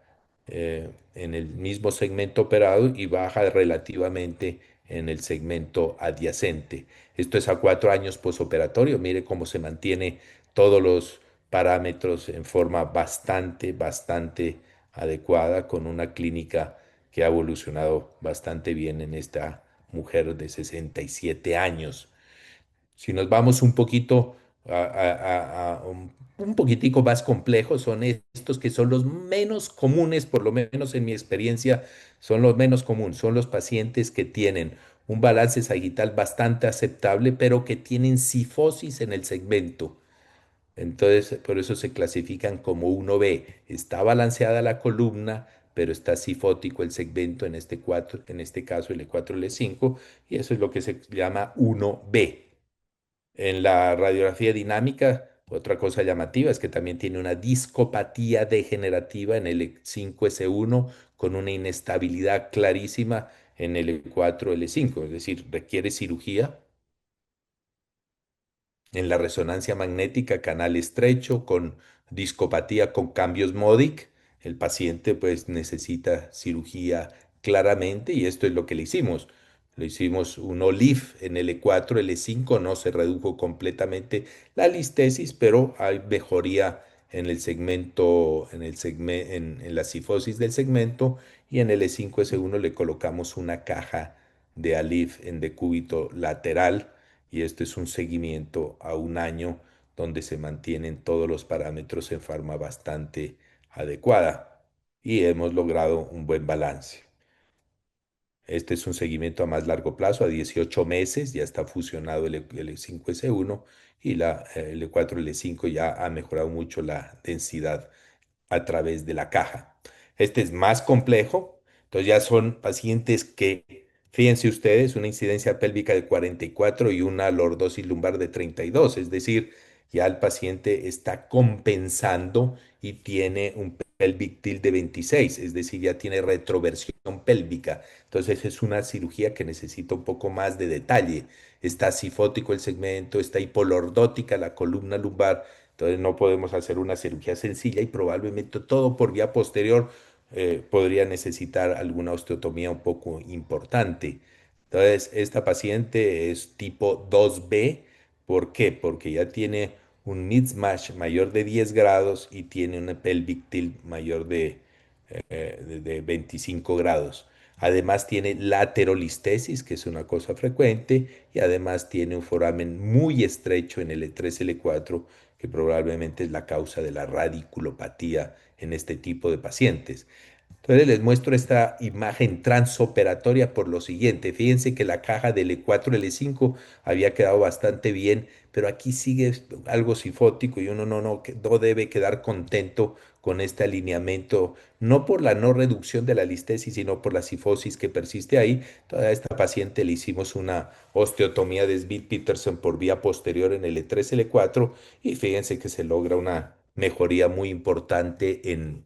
en el mismo segmento operado y baja relativamente en el segmento adyacente. Esto es a 4 años posoperatorio. Mire cómo se mantiene todos los parámetros en forma bastante adecuada, con una clínica que ha evolucionado bastante bien en esta mujer de 67 años. Si nos vamos un poquito un poquitico más complejos, son estos que son los menos comunes, por lo menos en mi experiencia, son los menos comunes. Son los pacientes que tienen un balance sagital bastante aceptable, pero que tienen cifosis en el segmento. Entonces, por eso se clasifican como 1B. Está balanceada la columna, pero está cifótico el segmento en este caso el E4, L5, y eso es lo que se llama 1B. En la radiografía dinámica, otra cosa llamativa es que también tiene una discopatía degenerativa en el E5S1 con una inestabilidad clarísima en el E4L5, es decir, requiere cirugía en la resonancia magnética, canal estrecho, con discopatía con cambios MODIC. El paciente pues necesita cirugía claramente y esto es lo que le hicimos. Le hicimos un OLIF en L4, L5, no se redujo completamente la listesis, pero hay mejoría en el segmento, en la cifosis del segmento, y en el E5S1 le colocamos una caja de ALIF en decúbito lateral, y esto es un seguimiento a 1 año donde se mantienen todos los parámetros en forma bastante adecuada y hemos logrado un buen balance. Este es un seguimiento a más largo plazo, a 18 meses, ya está fusionado el L5S1 y el L4L5 ya ha mejorado mucho la densidad a través de la caja. Este es más complejo, entonces ya son pacientes que, fíjense ustedes, una incidencia pélvica de 44 y una lordosis lumbar de 32, es decir, ya el paciente está compensando y tiene un pelvic tilt de 26, es decir, ya tiene retroversión pélvica. Entonces es una cirugía que necesita un poco más de detalle. Está cifótico el segmento, está hipolordótica la columna lumbar, entonces no podemos hacer una cirugía sencilla y probablemente todo por vía posterior podría necesitar alguna osteotomía un poco importante. Entonces, esta paciente es tipo 2B. ¿Por qué? Porque ya tiene un mismatch mayor de 10 grados y tiene una pelvic tilt mayor de 25 grados. Además tiene laterolistesis, que es una cosa frecuente, y además tiene un foramen muy estrecho en el E3, L4, que probablemente es la causa de la radiculopatía en este tipo de pacientes. Entonces les muestro esta imagen transoperatoria por lo siguiente. Fíjense que la caja del E4, L5 había quedado bastante bien, pero aquí sigue algo sifótico y uno no debe quedar contento con este alineamiento, no por la no reducción de la listesis, sino por la cifosis que persiste ahí. A esta paciente le hicimos una osteotomía de Smith-Peterson por vía posterior en el E3, L4 y fíjense que se logra una mejoría muy importante en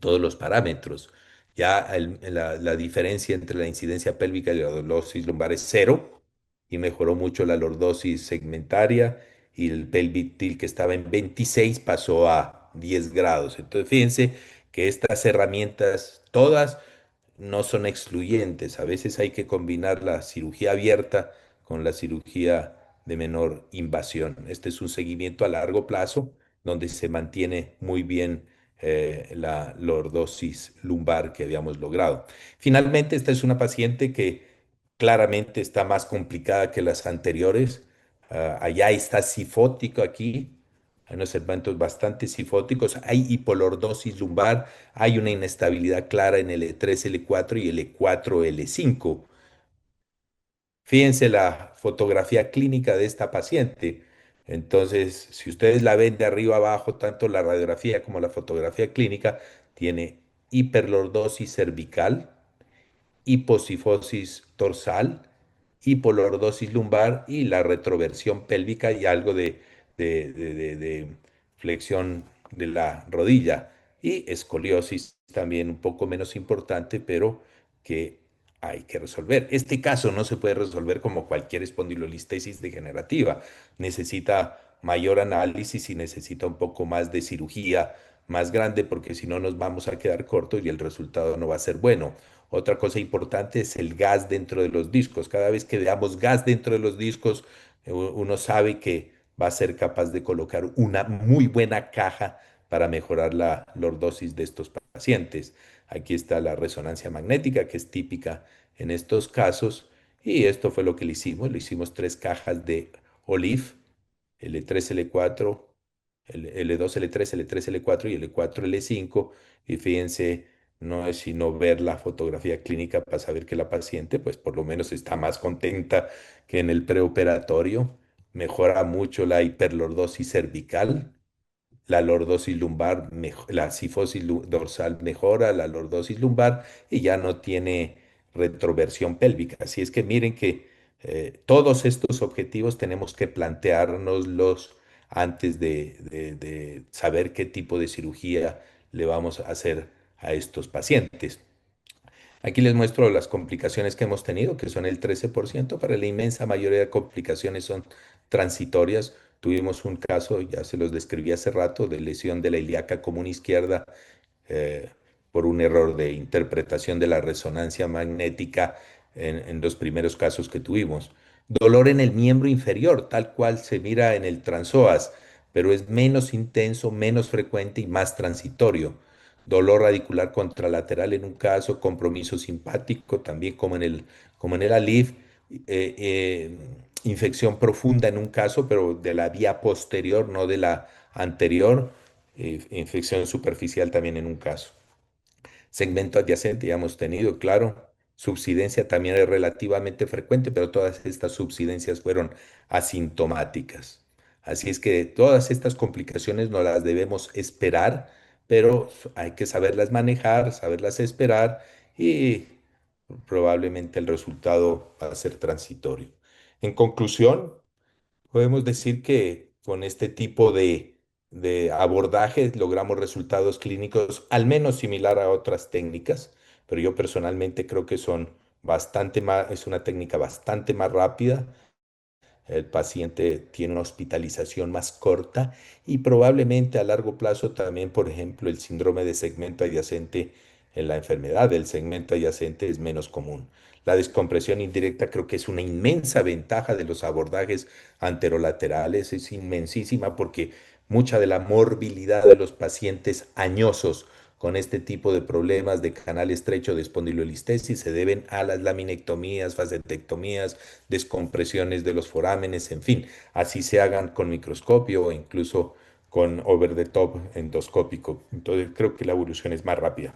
todos los parámetros. Ya la diferencia entre la incidencia pélvica y la lordosis lumbar es cero y mejoró mucho la lordosis segmentaria y el pelvic tilt que estaba en 26 pasó a 10 grados. Entonces fíjense que estas herramientas todas no son excluyentes. A veces hay que combinar la cirugía abierta con la cirugía de menor invasión. Este es un seguimiento a largo plazo donde se mantiene muy bien la lordosis lumbar que habíamos logrado. Finalmente, esta es una paciente que claramente está más complicada que las anteriores. Allá está cifótico aquí. Hay unos segmentos bastante cifóticos. Hay hipolordosis lumbar. Hay una inestabilidad clara en el E3, L4 y el E4, L5. Fíjense la fotografía clínica de esta paciente. Entonces, si ustedes la ven de arriba abajo, tanto la radiografía como la fotografía clínica, tiene hiperlordosis cervical, hiposifosis dorsal, hipolordosis lumbar y la retroversión pélvica y algo de flexión de la rodilla y escoliosis también un poco menos importante, pero que hay que resolver. Este caso no se puede resolver como cualquier espondilolistesis degenerativa. Necesita mayor análisis y necesita un poco más de cirugía más grande porque si no nos vamos a quedar cortos y el resultado no va a ser bueno. Otra cosa importante es el gas dentro de los discos. Cada vez que veamos gas dentro de los discos, uno sabe que va a ser capaz de colocar una muy buena caja para mejorar la lordosis de estos pacientes. Aquí está la resonancia magnética, que es típica en estos casos, y esto fue lo que le hicimos. Le hicimos tres cajas de OLIF, L3, L4, L2, L3, L3, L4 y L4, L5. Y fíjense, no es sino ver la fotografía clínica para saber que la paciente, pues por lo menos está más contenta que en el preoperatorio. Mejora mucho la hiperlordosis cervical, la lordosis lumbar, la cifosis dorsal mejora, la lordosis lumbar y ya no tiene retroversión pélvica. Así es que miren que todos estos objetivos tenemos que planteárnoslos antes de saber qué tipo de cirugía le vamos a hacer a estos pacientes. Aquí les muestro las complicaciones que hemos tenido, que son el 13%, pero la inmensa mayoría de complicaciones son transitorias. Tuvimos un caso, ya se los describí hace rato, de lesión de la ilíaca común izquierda eh, por un error de interpretación de la resonancia magnética en los primeros casos que tuvimos. Dolor en el miembro inferior, tal cual se mira en el transoas, pero es menos intenso, menos frecuente y más transitorio. Dolor radicular contralateral en un caso, compromiso simpático también como en el ALIF, infección profunda en un caso, pero de la vía posterior, no de la anterior, infección superficial también en un caso. Segmento adyacente ya hemos tenido, claro. Subsidencia también es relativamente frecuente, pero todas estas subsidencias fueron asintomáticas. Así es que todas estas complicaciones no las debemos esperar, pero hay que saberlas manejar, saberlas esperar y probablemente el resultado va a ser transitorio. En conclusión, podemos decir que con este tipo de abordaje logramos resultados clínicos al menos similar a otras técnicas, pero yo personalmente creo que son bastante más, es una técnica bastante más rápida. El paciente tiene una hospitalización más corta y probablemente a largo plazo también, por ejemplo, el síndrome de segmento adyacente en la enfermedad del segmento adyacente es menos común. La descompresión indirecta creo que es una inmensa ventaja de los abordajes anterolaterales, es inmensísima porque mucha de la morbilidad de los pacientes añosos con este tipo de problemas de canal estrecho de espondilolistesis se deben a las laminectomías, facetectomías, descompresiones de los forámenes, en fin, así se hagan con microscopio o incluso con over the top endoscópico. Entonces creo que la evolución es más rápida.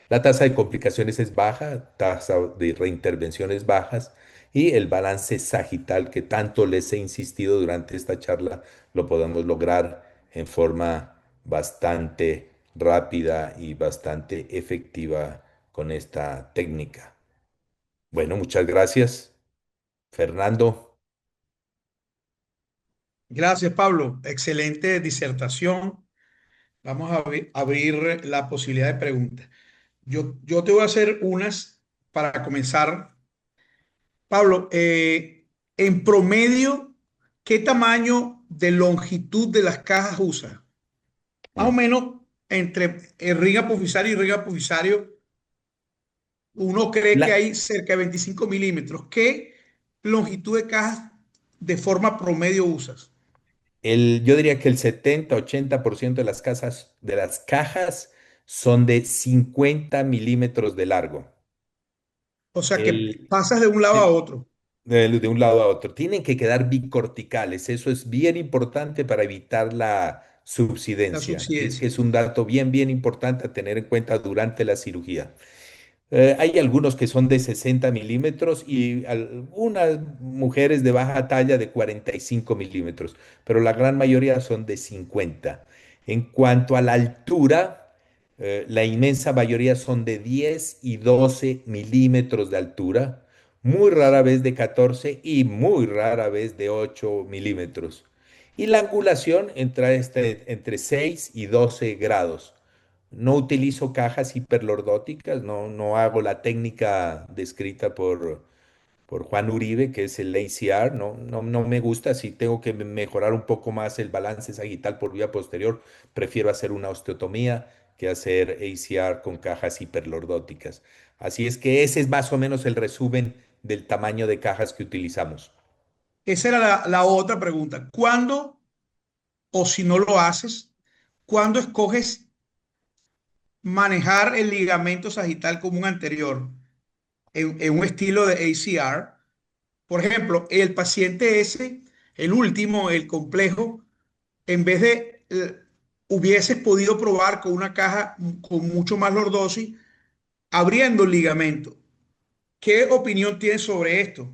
La tasa de complicaciones es baja, tasa de reintervenciones bajas y el balance sagital que tanto les he insistido durante esta charla lo podemos lograr en forma bastante rápida y bastante efectiva con esta técnica. Bueno, muchas gracias, Fernando. Gracias, Pablo. Excelente disertación. Vamos a abrir la posibilidad de preguntas. Yo te voy a hacer unas para comenzar. Pablo, en promedio, ¿qué tamaño de longitud de las cajas usa? Más o Mm. menos entre ring apofisario y ring apofisario, uno cree que La- hay cerca de 25 milímetros. ¿Qué longitud de cajas de forma promedio usas? yo diría que el 70-80% de las cajas son de 50 milímetros de largo. O sea que El, pasas de un lado a el- otro, de un lado a otro. Tienen que quedar bicorticales. Eso es bien importante para evitar la la subsidencia. Así es que subsidencia. es un dato bien, bien importante a tener en cuenta durante la cirugía. Hay algunos que son de 60 milímetros y algunas mujeres de baja talla de 45 milímetros, pero la gran mayoría son de 50. En cuanto a la altura, la inmensa mayoría son de 10 y 12 milímetros de altura, muy rara vez de 14 y muy rara vez de 8 milímetros. Y la angulación entre 6 y 12 grados. No utilizo cajas hiperlordóticas, no hago la técnica descrita por Juan Uribe, que es el ACR, no me gusta. Si tengo que mejorar un poco más el balance sagital por vía posterior, prefiero hacer una osteotomía que hacer ACR con cajas hiperlordóticas. Así es que ese es más o menos el resumen del tamaño de cajas que utilizamos. Esa era la otra pregunta. ¿Cuándo, o si no lo haces, cuándo escoges manejar el ligamento sagital común anterior en un estilo de ACR? Por ejemplo, el paciente ese, el último, el complejo, en vez de hubieses podido probar con una caja con mucho más lordosis, abriendo el ligamento. ¿Qué opinión tienes sobre esto?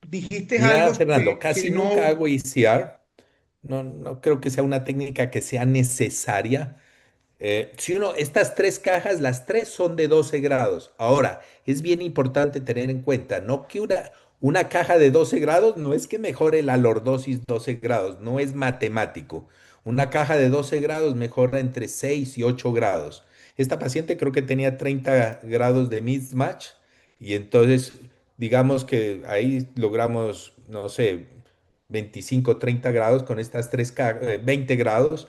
Dijiste Mira, algo Fernando, que casi nunca no. hago ICR. No creo que sea una técnica que sea necesaria. Si uno, estas tres cajas, las tres son de 12 grados. Ahora, es bien importante tener en cuenta, no que una caja de 12 grados no es que mejore la lordosis 12 grados, no es matemático. Una caja de 12 grados mejora entre 6 y 8 grados. Esta paciente creo que tenía 30 grados de mismatch y entonces digamos que ahí logramos, no sé, 25, 30 grados con estas 20 grados,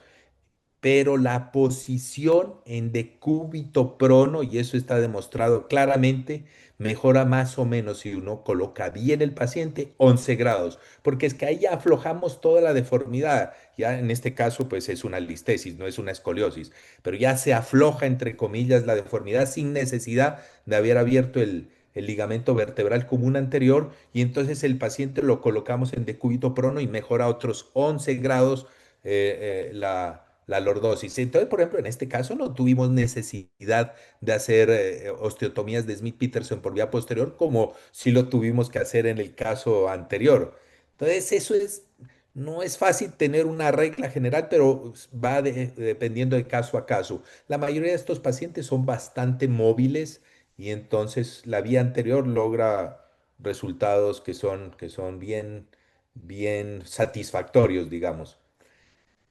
pero la posición en decúbito prono, y eso está demostrado claramente, mejora más o menos si uno coloca bien el paciente 11 grados, porque es que ahí ya aflojamos toda la deformidad. Ya en este caso, pues es una listesis, no es una escoliosis, pero ya se afloja, entre comillas, la deformidad sin necesidad de haber abierto el ligamento vertebral común anterior, y entonces el paciente lo colocamos en decúbito prono y mejora otros 11 grados la lordosis. Entonces, por ejemplo, en este caso no tuvimos necesidad de hacer osteotomías de Smith-Peterson por vía posterior como si lo tuvimos que hacer en el caso anterior. Entonces, no es fácil tener una regla general, pero va dependiendo de caso a caso. La mayoría de estos pacientes son bastante móviles y entonces la vía anterior logra resultados que son bien satisfactorios, digamos.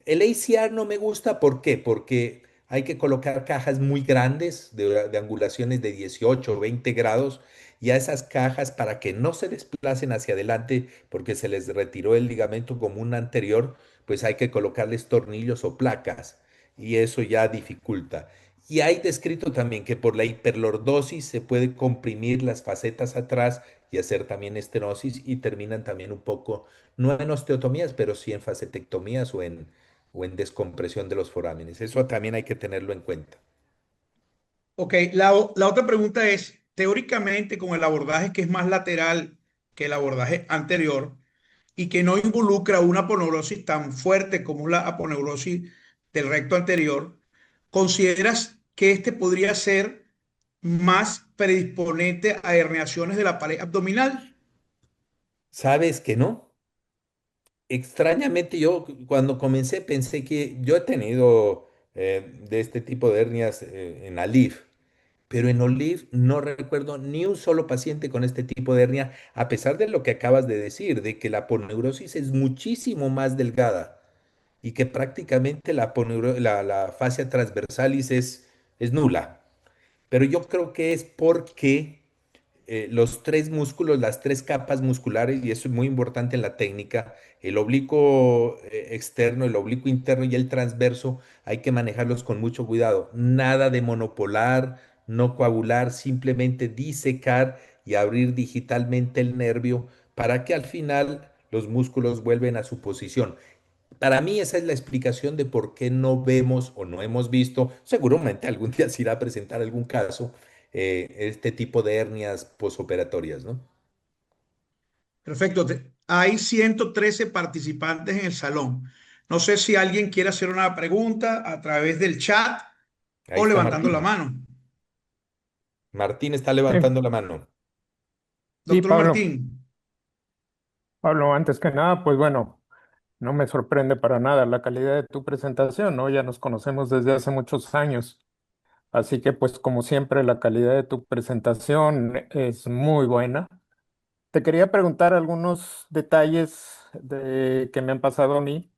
El ACR no me gusta, ¿por qué? Porque hay que colocar cajas muy grandes de angulaciones de 18 o 20 grados y a esas cajas para que no se desplacen hacia adelante porque se les retiró el ligamento común anterior, pues hay que colocarles tornillos o placas y eso ya dificulta. Y hay descrito también que por la hiperlordosis se puede comprimir las facetas atrás y hacer también estenosis y terminan también un poco, no en osteotomías, pero sí en facetectomías o en descompresión de los forámenes. Eso también hay que tenerlo en cuenta. Ok, la otra pregunta es, teóricamente con el abordaje que es más lateral que el abordaje anterior y que no involucra una aponeurosis tan fuerte como la aponeurosis del recto anterior, ¿consideras que este podría ser más predisponente a herniaciones de la pared abdominal? ¿Sabes que no? Extrañamente yo cuando comencé pensé que yo he tenido de este tipo de hernias en ALIF, pero en OLIF no recuerdo ni un solo paciente con este tipo de hernia, a pesar de lo que acabas de decir, de que la poneurosis es muchísimo más delgada y que prácticamente la fascia transversalis es nula. Pero yo creo que es porque los tres músculos, las tres capas musculares, y eso es muy importante en la técnica, el oblicuo externo, el oblicuo interno y el transverso, hay que manejarlos con mucho cuidado. Nada de monopolar, no coagular, simplemente disecar y abrir digitalmente el nervio para que al final los músculos vuelven a su posición. Para mí esa es la explicación de por qué no vemos o no hemos visto, seguramente algún día se irá a presentar algún caso, este tipo de hernias posoperatorias, ¿no? Perfecto. Hay 113 participantes en el salón. No sé si alguien quiere hacer una pregunta a través del chat Ahí o está levantando la Martín. mano. Martín está Sí, levantando la mano. sí, Doctor Pablo. Martín, Pablo, antes que nada, pues bueno, no me sorprende para nada la calidad de tu presentación, ¿no? Ya nos conocemos desde hace muchos años, así que pues como siempre la calidad de tu presentación es muy buena. Te quería preguntar algunos detalles que me han pasado a mí.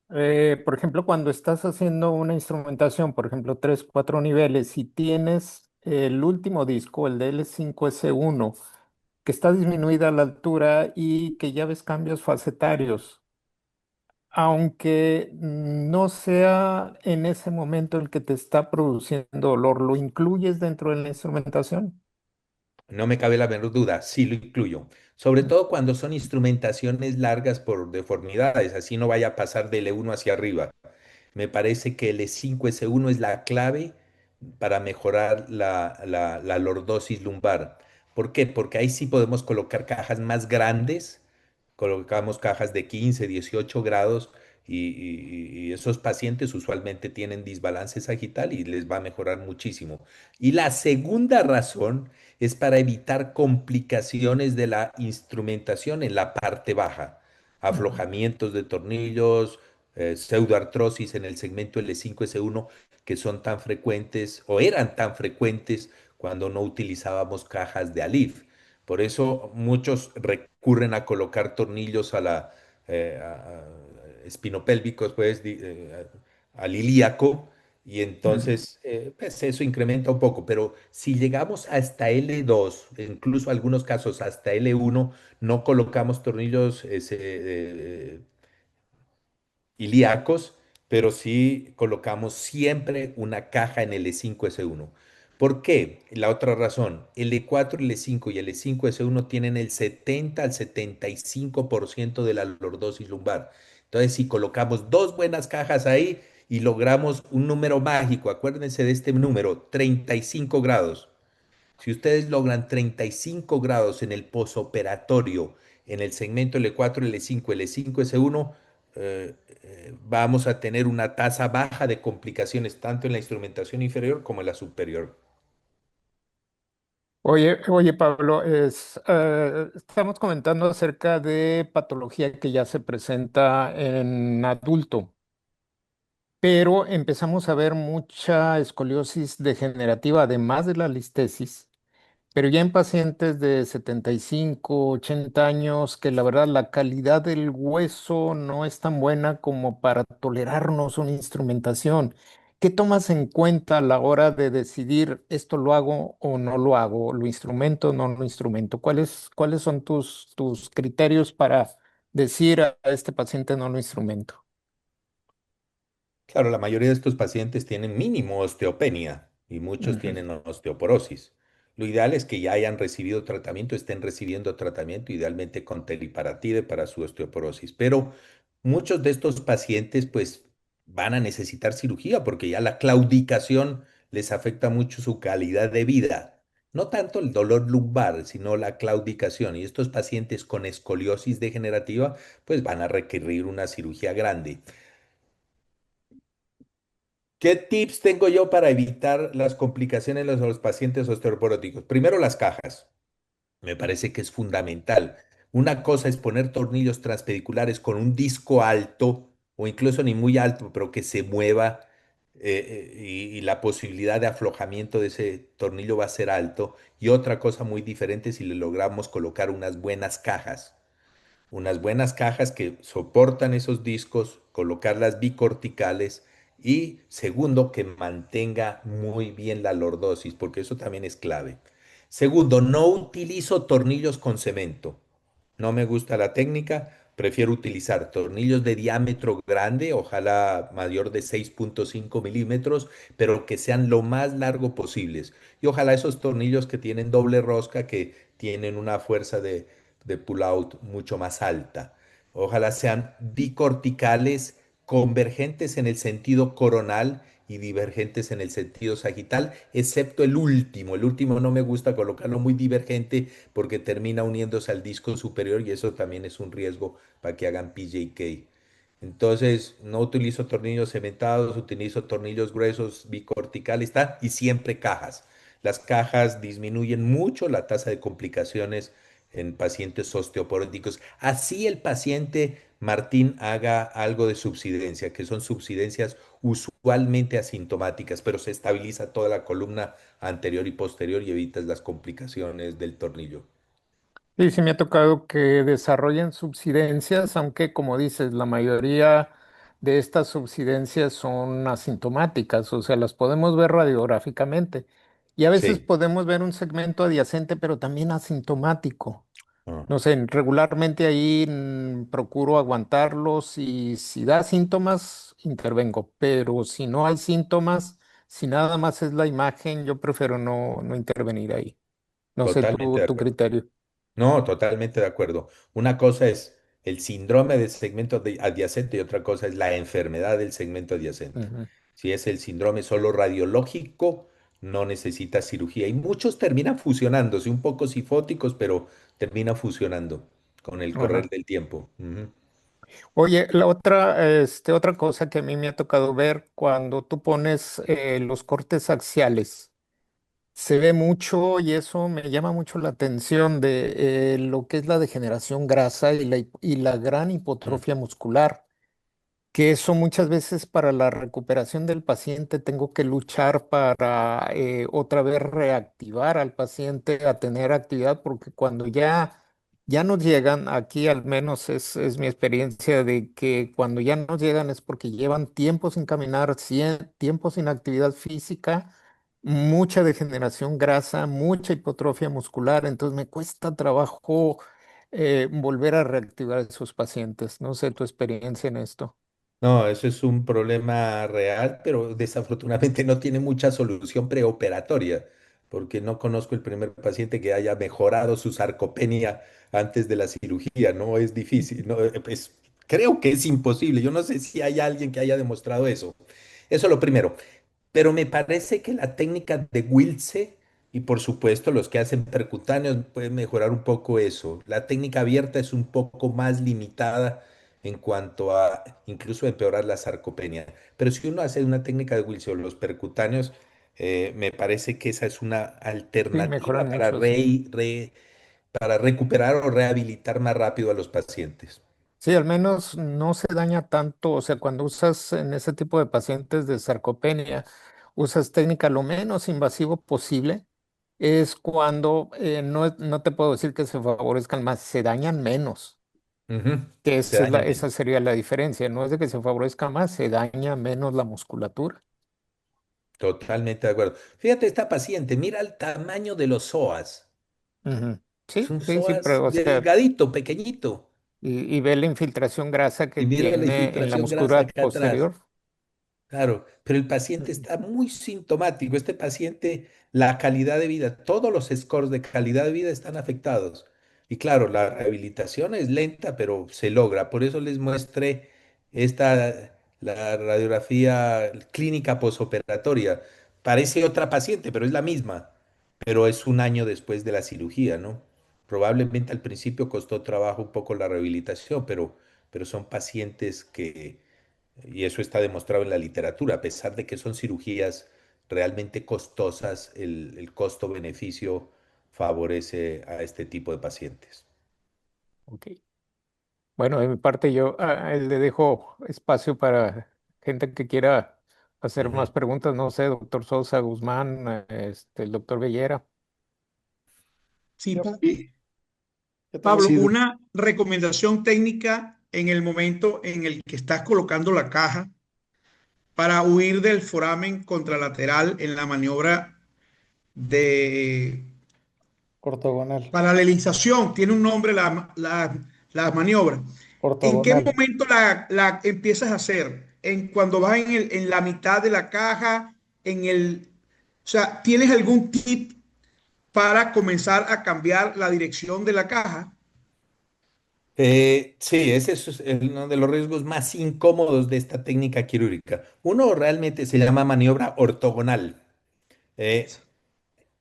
Por ejemplo, cuando estás haciendo una instrumentación, por ejemplo, tres, cuatro niveles, si tienes el último disco, el dl cinco s uno, que está disminuida la altura y que ya ves cambios facetarios, aunque no sea en ese momento el que te está produciendo dolor, ¿lo incluyes dentro de la instrumentación? No me cabe la menor duda, sí lo incluyo. Sobre todo cuando son instrumentaciones largas por deformidades, así no vaya a pasar del E1 hacia arriba. Me parece que el E5S1 es la clave para mejorar la lordosis lumbar. ¿Por qué? Porque ahí sí podemos colocar cajas más grandes, colocamos cajas de 15, 18 grados y esos pacientes usualmente tienen desbalance sagital y les va a mejorar muchísimo. Y la segunda razón es para evitar complicaciones de la instrumentación en la parte baja, Ujú. aflojamientos de tornillos, pseudoartrosis en el segmento L5S1 que son tan frecuentes o eran tan frecuentes cuando no utilizábamos cajas de Alif. Por eso muchos recurren a colocar tornillos espinopélvicos, pues, al ilíaco, y Mm. entonces pues eso incrementa un poco. Pero si llegamos hasta L2, incluso algunos casos hasta L1, no colocamos tornillos ilíacos, pero sí colocamos siempre una caja en L5S1. ¿Por qué? La otra razón, L4, L5 y L5S1 tienen el 70 al 75% de la lordosis lumbar. Entonces, si colocamos dos buenas cajas ahí y logramos un número mágico, acuérdense de este número, 35 grados. Si ustedes logran 35 grados en el posoperatorio, en el segmento L4, L5, L5, S1, vamos a tener una tasa baja de complicaciones tanto en la instrumentación inferior como en la superior. Oye, Pablo, estamos comentando acerca de patología que ya se presenta en adulto, pero empezamos a ver mucha escoliosis degenerativa, además de la listesis, pero ya en pacientes de 75, 80 años, que la verdad la calidad del hueso no es tan buena como para tolerarnos una instrumentación. ¿Qué tomas en cuenta a la hora de decidir esto lo hago o no lo hago? ¿Lo instrumento o no lo instrumento? ¿Cuáles son tus criterios para decir a este paciente no lo instrumento? Claro, la mayoría de estos pacientes tienen mínimo osteopenia y muchos Ujú. tienen osteoporosis. Lo ideal es que ya hayan recibido tratamiento, estén recibiendo tratamiento, idealmente con teriparatide para su osteoporosis. Pero muchos de estos pacientes pues van a necesitar cirugía porque ya la claudicación les afecta mucho su calidad de vida. No tanto el dolor lumbar, sino la claudicación. Y estos pacientes con escoliosis degenerativa pues van a requerir una cirugía grande. ¿Qué tips tengo yo para evitar las complicaciones en los pacientes osteoporóticos? Primero, las cajas. Me parece que es fundamental. Una cosa es poner tornillos transpediculares con un disco alto o incluso ni muy alto, pero que se mueva y la posibilidad de aflojamiento de ese tornillo va a ser alto. Y otra cosa muy diferente si le logramos colocar unas buenas cajas que soportan esos discos, colocarlas bicorticales y segundo, que mantenga muy bien la lordosis, porque eso también es clave. Segundo, no utilizo tornillos con cemento. No me gusta la técnica, prefiero utilizar tornillos de diámetro grande, ojalá mayor de 6,5 milímetros, pero que sean lo más largo posibles. Y ojalá esos tornillos que tienen doble rosca, que tienen una fuerza de pull-out mucho más alta. Ojalá sean bicorticales, convergentes en el sentido coronal y divergentes en el sentido sagital, excepto el último. El último no me gusta colocarlo muy divergente porque termina uniéndose al disco superior y eso también es un riesgo para que hagan PJK. Entonces, no utilizo tornillos cementados, utilizo tornillos gruesos bicorticales, ¿está? Y siempre cajas. Las cajas disminuyen mucho la tasa de complicaciones en pacientes osteoporóticos. Así el paciente, Martín, haga algo de subsidencia, que son subsidencias usualmente asintomáticas, pero se estabiliza toda la columna anterior y posterior y evitas las complicaciones del tornillo. Sí, sí me ha tocado que desarrollen subsidencias, aunque como dices, la mayoría de estas subsidencias son asintomáticas, o sea, las podemos ver radiográficamente. Y a veces Sí. podemos ver un segmento adyacente, pero también asintomático. Ah. No sé, regularmente ahí procuro aguantarlos y si da síntomas, intervengo, pero si no hay síntomas, si nada más es la imagen, yo prefiero no intervenir ahí. No sé Totalmente de tu acuerdo. criterio. No, totalmente de acuerdo. Una cosa es el síndrome del segmento adyacente y otra cosa es la enfermedad del segmento adyacente. Ujú. Si es el síndrome solo radiológico, no necesita cirugía. Y muchos terminan fusionándose, un poco sifóticos, pero terminan fusionando con el correr Ajá. del tiempo. Ujú. Oye, otra cosa que a mí me ha tocado ver cuando tú pones los cortes axiales, se ve mucho y eso me llama mucho la atención de lo que es la degeneración grasa y la gran Mm. hipotrofia muscular, que eso muchas veces para la recuperación del paciente tengo que luchar para otra vez reactivar al paciente a tener actividad, porque cuando ya nos llegan, aquí al menos es mi experiencia de que cuando ya nos llegan es porque llevan tiempo sin caminar, tiempo sin actividad física, mucha degeneración grasa, mucha hipotrofia muscular, entonces me cuesta trabajo volver a reactivar a esos pacientes. No sé tu experiencia en esto. No, eso es un problema real, pero desafortunadamente no tiene mucha solución preoperatoria, porque no conozco el primer paciente que haya mejorado su sarcopenia antes de la cirugía. No es difícil, no, creo que es imposible. Yo no sé si hay alguien que haya demostrado eso. Eso es lo primero. Pero me parece que la técnica de Wilce y por supuesto los que hacen percutáneos pueden mejorar un poco eso. La técnica abierta es un poco más limitada en cuanto a incluso empeorar la sarcopenia. Pero si uno hace una técnica de Wilce o los percutáneos, me parece que esa es una Sí, alternativa mejoran para, mucho, sí. para recuperar o rehabilitar más rápido a los pacientes. Sí, al menos no se daña tanto, o sea, cuando usas en ese tipo de pacientes de sarcopenia, usas técnica lo menos invasivo posible, es cuando no te puedo decir que se favorezcan más, se dañan menos, Ujú. que Se daña esa menos. sería la diferencia, no es de que se favorezca más, se daña menos la musculatura. Totalmente de acuerdo. Fíjate esta paciente, mira el tamaño de los psoas. Ujú. Es Sí, un sí, sí, psoas pero, o sea, delgadito, pequeñito. y ve la infiltración grasa que Y mira la tiene en la infiltración grasa musculatura acá atrás. posterior. Claro, pero el paciente Ujú. está muy sintomático. Este paciente, la calidad de vida, todos los scores de calidad de vida están afectados. Y claro, la rehabilitación es lenta, pero se logra. Por eso les muestré la radiografía clínica posoperatoria. Parece otra paciente, pero es la misma. Pero es un año después de la cirugía, ¿no? Probablemente al principio costó trabajo un poco la rehabilitación, pero son pacientes que y eso está demostrado en la literatura, a pesar de que son cirugías realmente costosas, el costo-beneficio favorece a este tipo de pacientes. Ok. Bueno, de mi parte yo le dejo espacio para gente que quiera hacer Ujú. más preguntas, no sé, doctor Sosa Guzmán, el doctor Bellera. Sí, Yo, yo tengo Pablo, sí, una recomendación técnica en el momento en el que estás colocando la caja para huir del foramen contralateral en la maniobra de ortogonal, paralelización. Tiene un nombre la maniobra. ¿En qué ortogonal. momento la empiezas a hacer? ¿En cuando vas en la mitad de la caja? O sea, ¿tienes algún tip para comenzar a cambiar la dirección de la caja? Sí, ese es uno de los riesgos más incómodos de esta técnica quirúrgica. Uno realmente se llama maniobra ortogonal. Eh,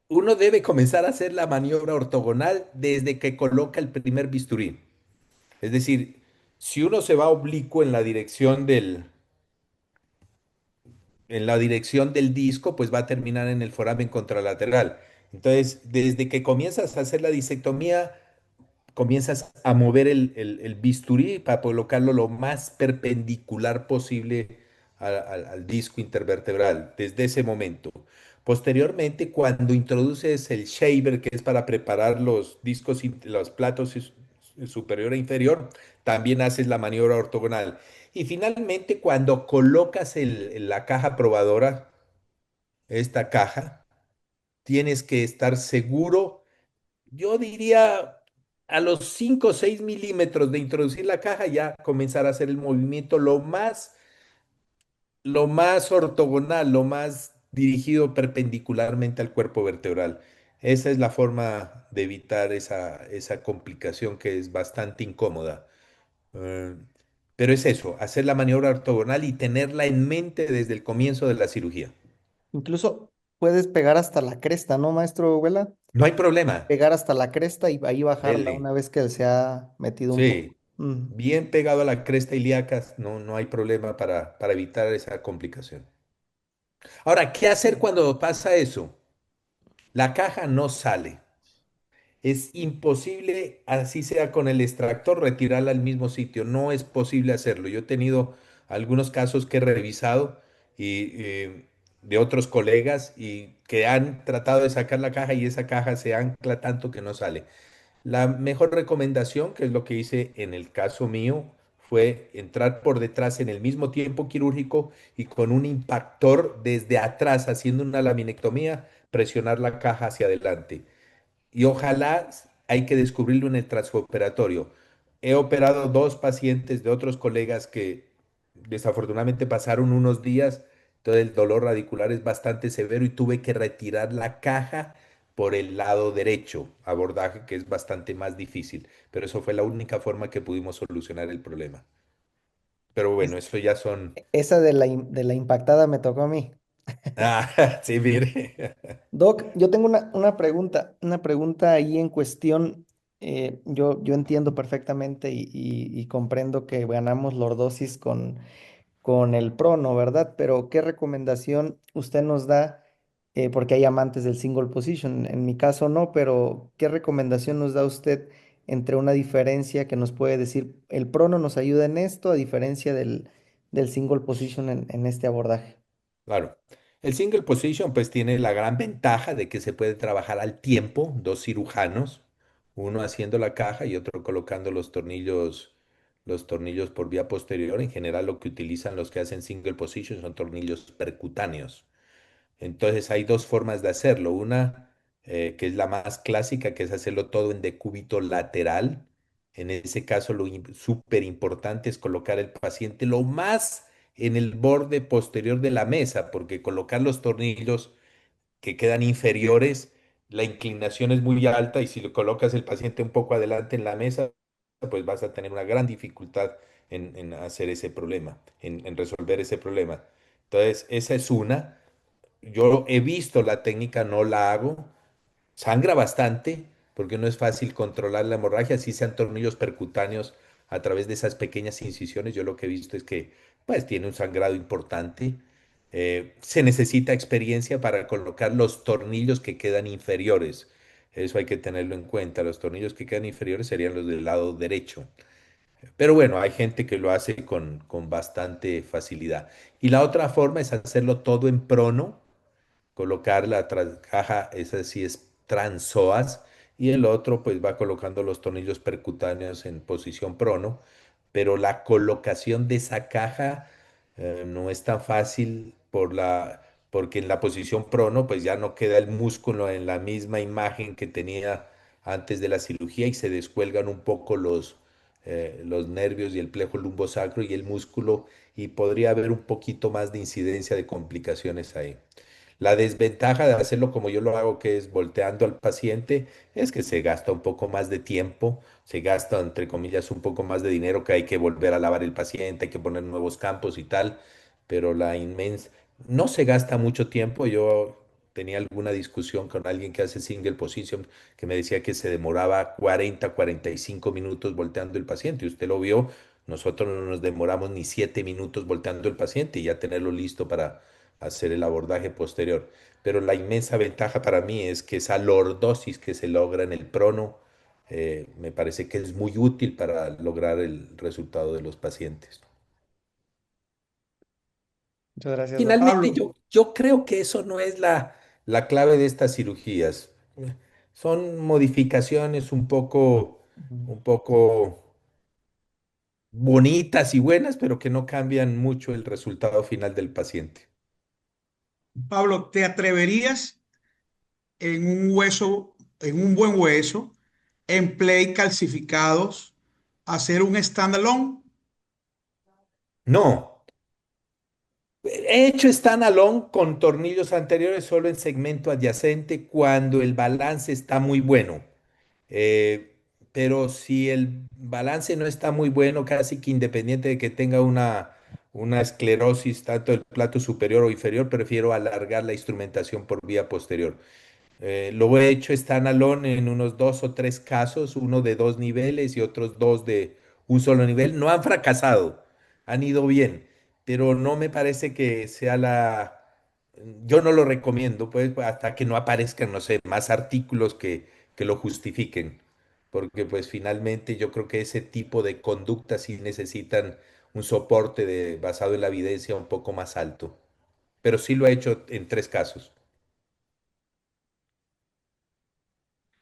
Uno debe comenzar a hacer la maniobra ortogonal desde que coloca el primer bisturí. Es decir, si uno se va oblicuo en la dirección en la dirección del disco, pues va a terminar en el foramen contralateral. Entonces, desde que comienzas a hacer la disectomía, comienzas a mover el bisturí para colocarlo lo más perpendicular posible al disco intervertebral, desde ese momento. Posteriormente, cuando introduces el shaver, que es para preparar los discos, los platos superior e inferior, también haces la maniobra ortogonal. Y finalmente, cuando colocas la caja probadora, esta caja, tienes que estar seguro, yo diría a los 5 o 6 milímetros de introducir la caja, ya comenzar a hacer el movimiento lo más ortogonal, lo más dirigido perpendicularmente al cuerpo vertebral. Esa es la forma de evitar esa complicación que es bastante incómoda. Eh, pero es eso, hacer la maniobra ortogonal y tenerla en mente desde el comienzo de la cirugía. Incluso puedes pegar hasta la cresta, ¿no, maestro Vela? No hay problema, Pegar hasta la cresta y ahí bajarla dele. una vez que se ha metido un poco. Sí, bien pegado a la cresta ilíaca, no hay problema para evitar esa complicación. Ahora, ¿qué hacer cuando pasa eso? La caja no sale. Es imposible, así sea con el extractor, retirarla al mismo sitio. No es posible hacerlo. Yo he tenido algunos casos que he revisado y de otros colegas y que han tratado de sacar la caja y esa caja se ancla tanto que no sale. La mejor recomendación, que es lo que hice en el caso mío, fue entrar por detrás en el mismo tiempo quirúrgico y con un impactor desde atrás, haciendo una laminectomía, presionar la caja hacia adelante. Y ojalá hay que descubrirlo en el transoperatorio. He operado dos pacientes de otros colegas que desafortunadamente pasaron unos días, entonces el dolor radicular es bastante severo y tuve que retirar la caja por el lado derecho, abordaje que es bastante más difícil, pero eso fue la única forma que pudimos solucionar el problema. Pero Es- bueno, eso ya son... Esa de la impactada me tocó a mí. Ah, sí, mire. Doc, yo tengo una pregunta ahí en cuestión. Yo entiendo perfectamente y comprendo que ganamos lordosis con el prono, ¿verdad? Pero ¿qué recomendación usted nos da? Porque hay amantes del single position. En mi caso no, pero ¿qué recomendación nos da usted entre una diferencia que nos puede decir el prono nos ayuda en esto a diferencia del single position en este abordaje? Claro. El single position pues tiene la gran ventaja de que se puede trabajar al tiempo, dos cirujanos, uno haciendo la caja y otro colocando los tornillos por vía posterior. En general lo que utilizan los que hacen single position son tornillos percutáneos. Entonces hay dos formas de hacerlo. Una, que es la más clásica, que es hacerlo todo en decúbito lateral. En ese caso, lo súper importante es colocar el paciente lo más en el borde posterior de la mesa, porque colocar los tornillos que quedan inferiores, la inclinación es muy alta y si lo colocas el paciente un poco adelante en la mesa, pues vas a tener una gran dificultad en hacer ese problema, en resolver ese problema. Entonces, esa es una. Yo he visto la técnica, no la hago. Sangra bastante porque no es fácil controlar la hemorragia, si sean tornillos percutáneos a través de esas pequeñas incisiones. Yo lo que he visto es que pues tiene un sangrado importante. Se necesita experiencia para colocar los tornillos que quedan inferiores. Eso hay que tenerlo en cuenta. Los tornillos que quedan inferiores serían los del lado derecho. Pero bueno, hay gente que lo hace con bastante facilidad. Y la otra forma es hacerlo todo en prono, colocar la caja, esa sí es transoas, y el otro pues va colocando los tornillos percutáneos en posición prono, pero la colocación de esa caja no es tan fácil porque en la posición prono pues ya no queda el músculo en la misma imagen que tenía antes de la cirugía y se descuelgan un poco los nervios y el plejo lumbosacro y el músculo y podría haber un poquito más de incidencia de complicaciones ahí. La desventaja de hacerlo como yo lo hago, que es volteando al paciente, es que se gasta un poco más de tiempo, se gasta, entre comillas, un poco más de dinero, que hay que volver a lavar el paciente, hay que poner nuevos campos y tal, pero no se gasta mucho tiempo. Yo tenía alguna discusión con alguien que hace single position que me decía que se demoraba 40, 45 minutos volteando el paciente. Usted lo vio, nosotros no nos demoramos ni 7 minutos volteando el paciente y ya tenerlo listo hacer el abordaje posterior. Pero la inmensa ventaja para mí es que esa lordosis que se logra en el prono me parece que es muy útil para lograr el resultado de los pacientes. Muchas gracias, doc. Finalmente, Pablo, yo creo que eso no es la clave de estas cirugías. Son modificaciones Ujú. un poco bonitas y buenas, pero que no cambian mucho el resultado final del paciente. Pablo, ¿te atreverías en un hueso, en un buen hueso, en play calcificados, a hacer un standalone? No, he hecho standalone con tornillos anteriores solo en segmento adyacente cuando el balance está muy bueno. Eh, pero si el balance no está muy bueno, casi que independiente de que tenga una esclerosis tanto del plato superior o inferior, prefiero alargar la instrumentación por vía posterior. Lo he hecho standalone en unos dos o tres casos, uno de dos niveles y otros dos de un solo nivel. No han fracasado, han ido bien, pero no me parece que sea Yo no lo recomiendo, pues, hasta que no aparezcan, no sé, más artículos que lo justifiquen, porque pues finalmente yo creo que ese tipo de conductas sí necesitan un soporte basado en la evidencia un poco más alto, pero sí lo he hecho en tres casos.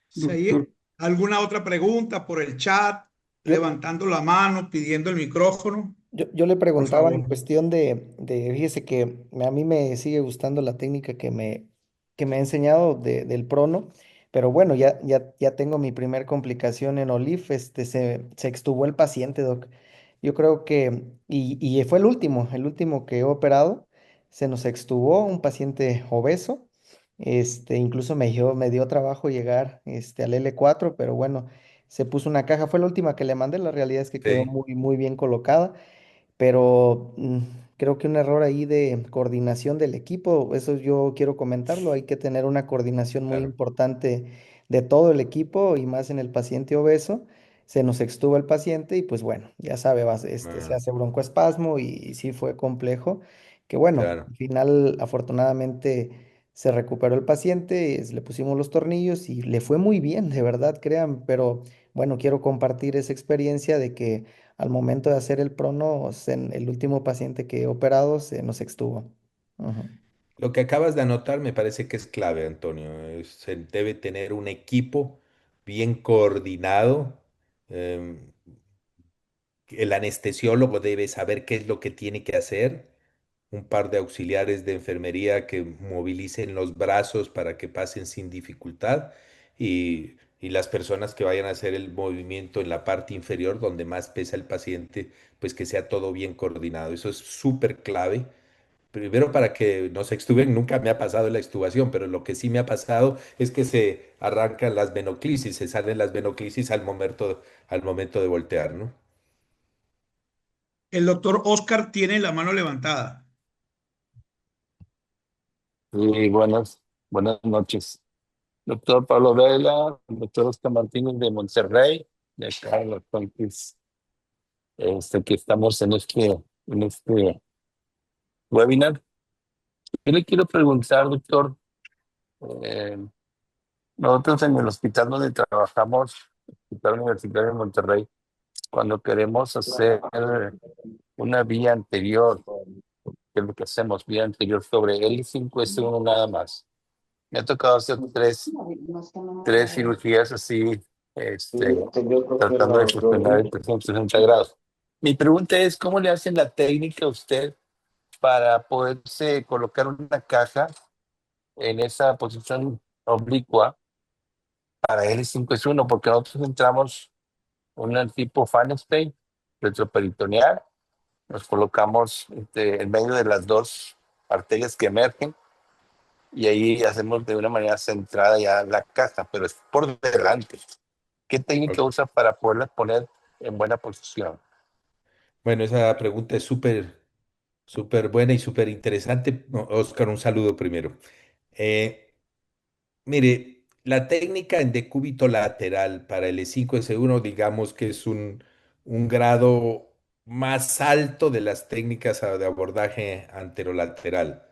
Si Doctor, hay alguna otra pregunta por el chat, yo, levantando la mano, pidiendo el micrófono, yo le por preguntaba en favor. cuestión fíjese que a mí me sigue gustando la técnica que me ha enseñado del prono, pero bueno, ya tengo mi primer complicación en OLIF, se extubó el paciente, doc. Yo creo que, y fue el último que he operado, se nos extubó un paciente obeso, incluso me dio trabajo llegar, al L4, pero bueno, se puso una caja, fue la última que le mandé, la realidad es que quedó Sí, muy bien colocada, pero creo que un error ahí de coordinación del equipo, eso yo quiero comentarlo, hay que tener una coordinación muy claro. importante de todo el equipo y más en el paciente obeso. Se nos extuvo el paciente y pues bueno, ya sabe, se Ah, hace broncoespasmo y sí fue complejo, que bueno, claro. al final afortunadamente se recuperó el paciente, le pusimos los tornillos y le fue muy bien, de verdad, crean, pero bueno, quiero compartir esa experiencia de que al momento de hacer el prono, el último paciente que he operado se nos extuvo. Ujú. Lo que acabas de anotar me parece que es clave, Antonio. Se debe tener un equipo bien coordinado. em, el anestesiólogo debe saber qué es lo que tiene que hacer. Un par de auxiliares de enfermería que movilicen los brazos para que pasen sin dificultad y las personas que vayan a hacer el movimiento en la parte inferior donde más pesa el paciente, pues que sea todo bien coordinado. Eso es súper clave. Primero para que no se extuben, nunca me ha pasado la extubación, pero lo que sí me ha pasado es que se arrancan las venoclisis, se salen las venoclisis al momento de voltear, ¿no? El doctor Oscar tiene la mano levantada. Sí, buenas noches. Doctor Pablo Vela, doctor Oscar Martínez de Monterrey, de acá en los Tontis, que estamos en este webinar. Yo le quiero preguntar, doctor, eh, nosotros en el hospital donde trabajamos, Hospital Universitario de Monterrey, cuando queremos hacer una vía anterior, ¿qué es lo que hacemos? Vía anterior sobre L5S1 nada más. Me ha tocado hacer tres cirugías así, tratando de sostener el 360 grados. Mi pregunta es, ¿cómo le hacen la técnica a usted para poderse colocar una caja en esa posición oblicua para L5S1? Porque nosotros entramos un tipo Fanstein retroperitoneal, nos colocamos en medio de las dos arterias que emergen y ahí hacemos de una manera centrada ya la caja, pero es por delante. ¿Qué técnica Ok. usa para poderla poner en buena posición? Bueno, esa pregunta es súper buena y súper interesante. No, Oscar, un saludo primero. Eh, Mire, la técnica en decúbito lateral para el E5S1, digamos que es un grado más alto de las técnicas de abordaje anterolateral.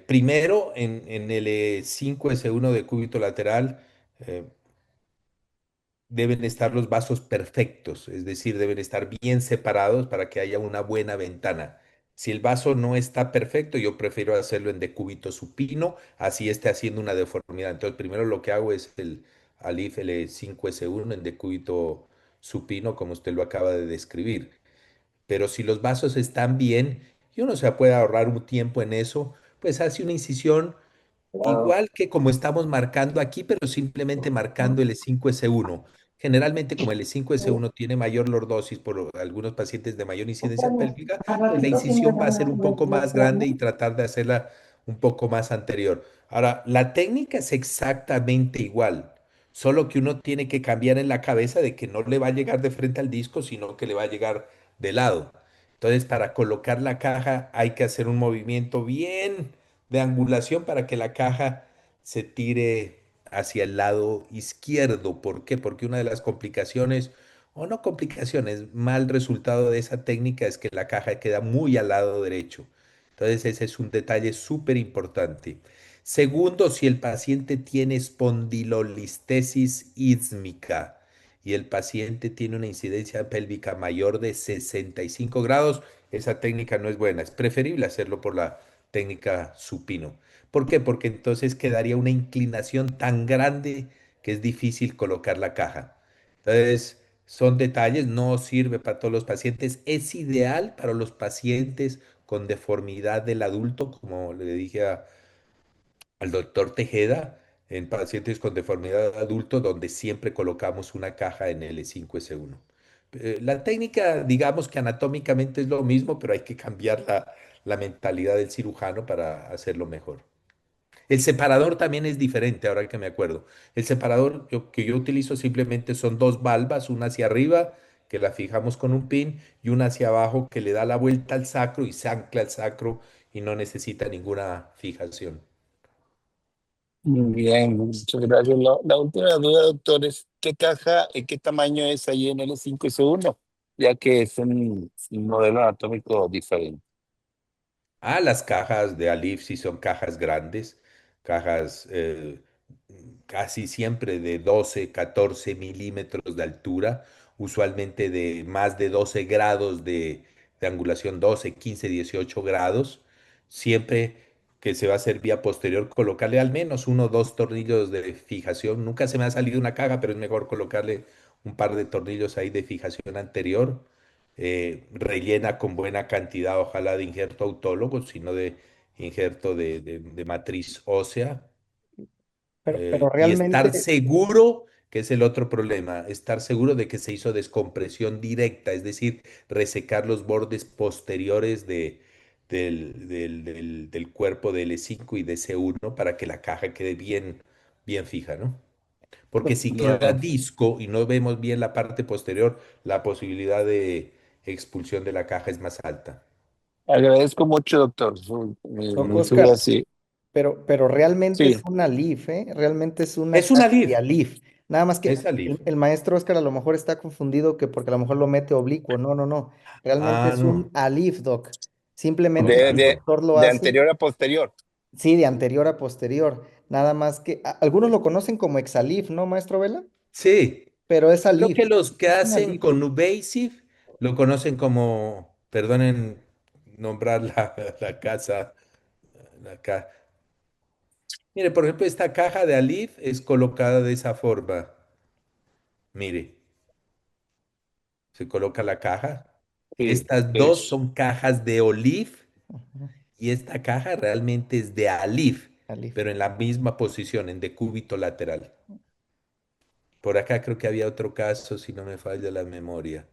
Primero, en el 5S1 de cúbito lateral, eh, deben estar los vasos perfectos, es decir, deben estar bien separados para que haya una buena ventana. Si el vaso no está perfecto, yo prefiero hacerlo en decúbito supino, así esté haciendo una deformidad. Entonces, primero lo que hago es el Alif L5S1 en decúbito supino, como usted lo acaba de describir. Pero si los vasos están bien y uno se puede ahorrar un tiempo en eso, pues hace una incisión igual que como estamos marcando aquí, pero simplemente marcando el E5S1. Generalmente, como el E5S1 tiene mayor lordosis por algunos pacientes de mayor incidencia pélvica, pues la incisión va a ser un poco más grande y tratar de hacerla un poco más anterior. Ahora, la técnica es exactamente igual, solo que uno tiene que cambiar en la cabeza de que no le va a llegar de frente al disco, sino que le va a llegar de lado. Entonces, para colocar la caja hay que hacer un movimiento bien de angulación para que la caja se tire hacia el lado izquierdo. ¿Por qué? Porque una de las complicaciones, o no complicaciones, mal resultado de esa técnica es que la caja queda muy al lado derecho. Entonces ese es un detalle súper importante. Segundo, si el paciente tiene espondilolistesis ísmica y el paciente tiene una incidencia pélvica mayor de 65 grados, esa técnica no es buena. Es preferible hacerlo por la técnica supino. ¿Por qué? Porque entonces quedaría una inclinación tan grande que es difícil colocar la caja. Entonces, son detalles, no sirve para todos los pacientes. Es ideal para los pacientes con deformidad del adulto, como le dije al doctor Tejeda, en pacientes con deformidad del adulto, donde siempre colocamos una caja en L5S1. La técnica, digamos que anatómicamente es lo mismo, pero hay que cambiar la mentalidad del cirujano para hacerlo mejor. El separador también es diferente, ahora que me acuerdo. El separador que yo utilizo simplemente son dos valvas, una hacia arriba, que la fijamos con un pin, y una hacia abajo que le da la vuelta al sacro y se ancla al sacro y no necesita ninguna fijación. Muy bien, muchas gracias. La última duda, doctor, es ¿qué caja y qué tamaño es ahí en el 5S1? Ya que es un modelo anatómico diferente. Ah, las cajas de Alif sí son cajas grandes, cajas casi siempre de 12, 14 milímetros de altura, usualmente de más de 12 grados de angulación, 12, 15, 18 grados. Siempre que se va a hacer vía posterior, colocarle al menos uno o dos tornillos de fijación. Nunca se me ha salido una caja, pero es mejor colocarle un par de tornillos ahí de fijación anterior, rellena con buena cantidad, ojalá de injerto autólogo, sino de injerto de matriz ósea, Pero y estar realmente, seguro, que es el otro problema, estar seguro de que se hizo descompresión directa, es decir, resecar los bordes posteriores del cuerpo de L5 y de C1 para que la caja quede bien, bien fija, ¿no? Porque pues, si queda Claro. disco y no vemos bien la parte posterior, la posibilidad de expulsión de la caja es más alta. Agradezco mucho, doctor. Muchas Oscar, gracias. pero realmente Sí, es una LIF, ¿eh? Realmente es una Es una caja de LIF, Alif. Nada más que es la LIF. el maestro Oscar a lo mejor está confundido que porque a lo mejor lo mete oblicuo. No, no, no. Realmente Ah, es un no. Alif, doc. Simplemente Ah, de, que el de, no. doctor lo de hace, anterior a posterior. sí, de anterior a posterior. Nada más que algunos lo conocen como Exalif, ¿no, maestro Vela? Sí, Pero es creo que Alif. los que Es una hacen Alif. con Nuvasive lo conocen como, perdonen nombrar la casa, la ca- Mire, por ejemplo, esta caja de Alif es colocada de esa forma. Mire, se coloca la caja. Sí, Estas sí. dos son cajas de Olive Ujú, y esta caja realmente es de Alif, Alif. pero en la misma posición, en decúbito lateral. Por acá creo que había otro caso, si no me falla la memoria.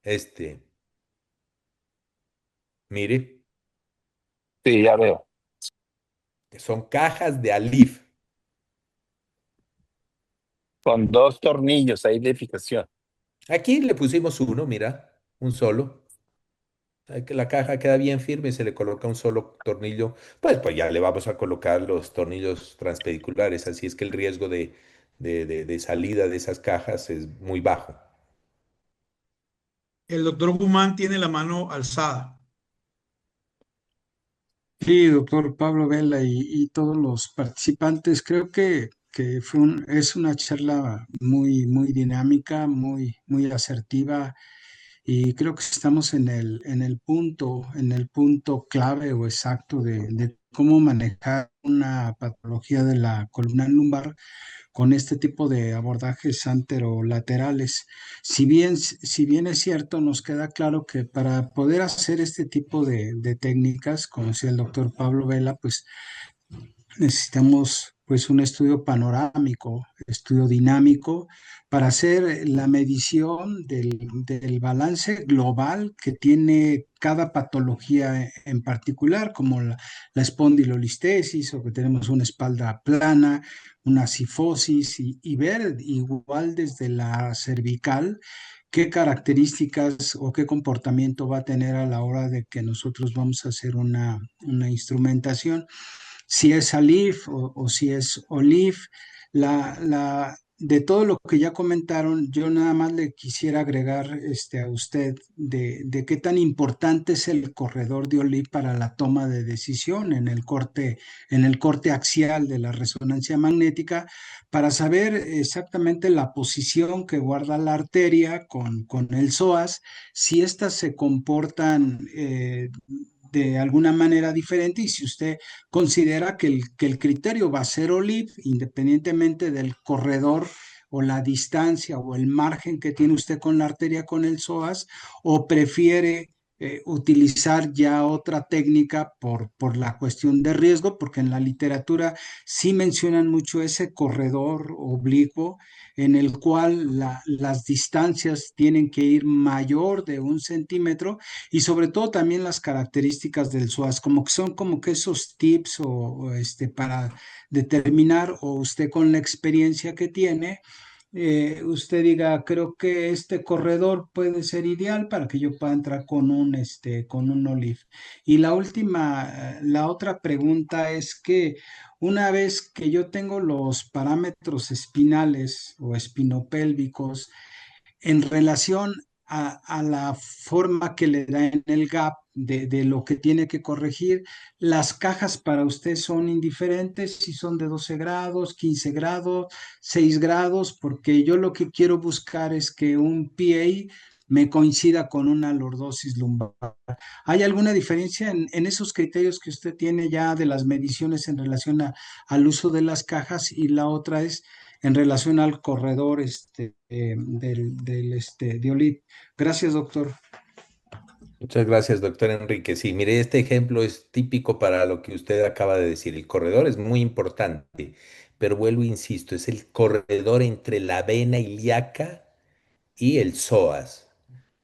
Este, mire, Sí, ya veo. que son cajas de Alif. Con dos tornillos ahí de fijación. Aquí le pusimos uno, mira, un solo. Que la caja queda bien firme, se le coloca un solo tornillo. Pues ya le vamos a colocar los tornillos transpediculares, así es que el riesgo de salida de esas cajas es muy bajo. El doctor Guzmán tiene la mano alzada. Sí, doctor Pablo Vela y todos los participantes, creo que es una charla muy dinámica, muy asertiva y creo que estamos en el punto clave o exacto de cómo manejar una patología de la columna lumbar con este tipo de abordajes anterolaterales. Si bien es cierto, nos queda claro que para poder hacer este tipo de técnicas, como decía el doctor Pablo Vela, pues necesitamos pues un estudio panorámico, estudio dinámico, para hacer la medición del balance global que tiene cada patología en particular, como la espondilolistesis o que tenemos una espalda plana, una cifosis, y ver igual desde la cervical qué características o qué comportamiento va a tener a la hora de que nosotros vamos a hacer una instrumentación, si es Alif o si es Olif. De todo lo que ya comentaron, yo nada más le quisiera agregar a usted de qué tan importante es el corredor de Olif para la toma de decisión en el corte axial de la resonancia magnética, para saber exactamente la posición que guarda la arteria con el psoas, si éstas se comportan de alguna manera diferente, y si usted considera que el criterio va a ser OLIP, independientemente del corredor o la distancia o el margen que tiene usted con la arteria con el psoas, o prefiere utilizar ya otra técnica por la cuestión de riesgo, porque en la literatura sí mencionan mucho ese corredor oblicuo en el cual las distancias tienen que ir mayor de 1 centímetro, y sobre todo también las características del SOAS, como que son como que esos tips para determinar, o usted con la experiencia que tiene, usted diga, creo que este corredor puede ser ideal para que yo pueda entrar con un OLIF. Y la otra pregunta es que una vez que yo tengo los parámetros espinales o espinopélvicos en relación a la forma que le da en el gap de lo que tiene que corregir, las cajas para usted son indiferentes, si son de 12 grados, 15 grados, 6 grados, porque yo lo que quiero buscar es que un PA me coincida con una lordosis lumbar. ¿Hay alguna diferencia en esos criterios que usted tiene ya de las mediciones en relación al uso de las cajas? Y la otra es en relación al corredor de OLIP. Gracias, doctor. Muchas gracias, doctor Enrique. Sí, mire, este ejemplo es típico para lo que usted acaba de decir. El corredor es muy importante, pero vuelvo, e insisto, es el corredor entre la vena ilíaca y el psoas.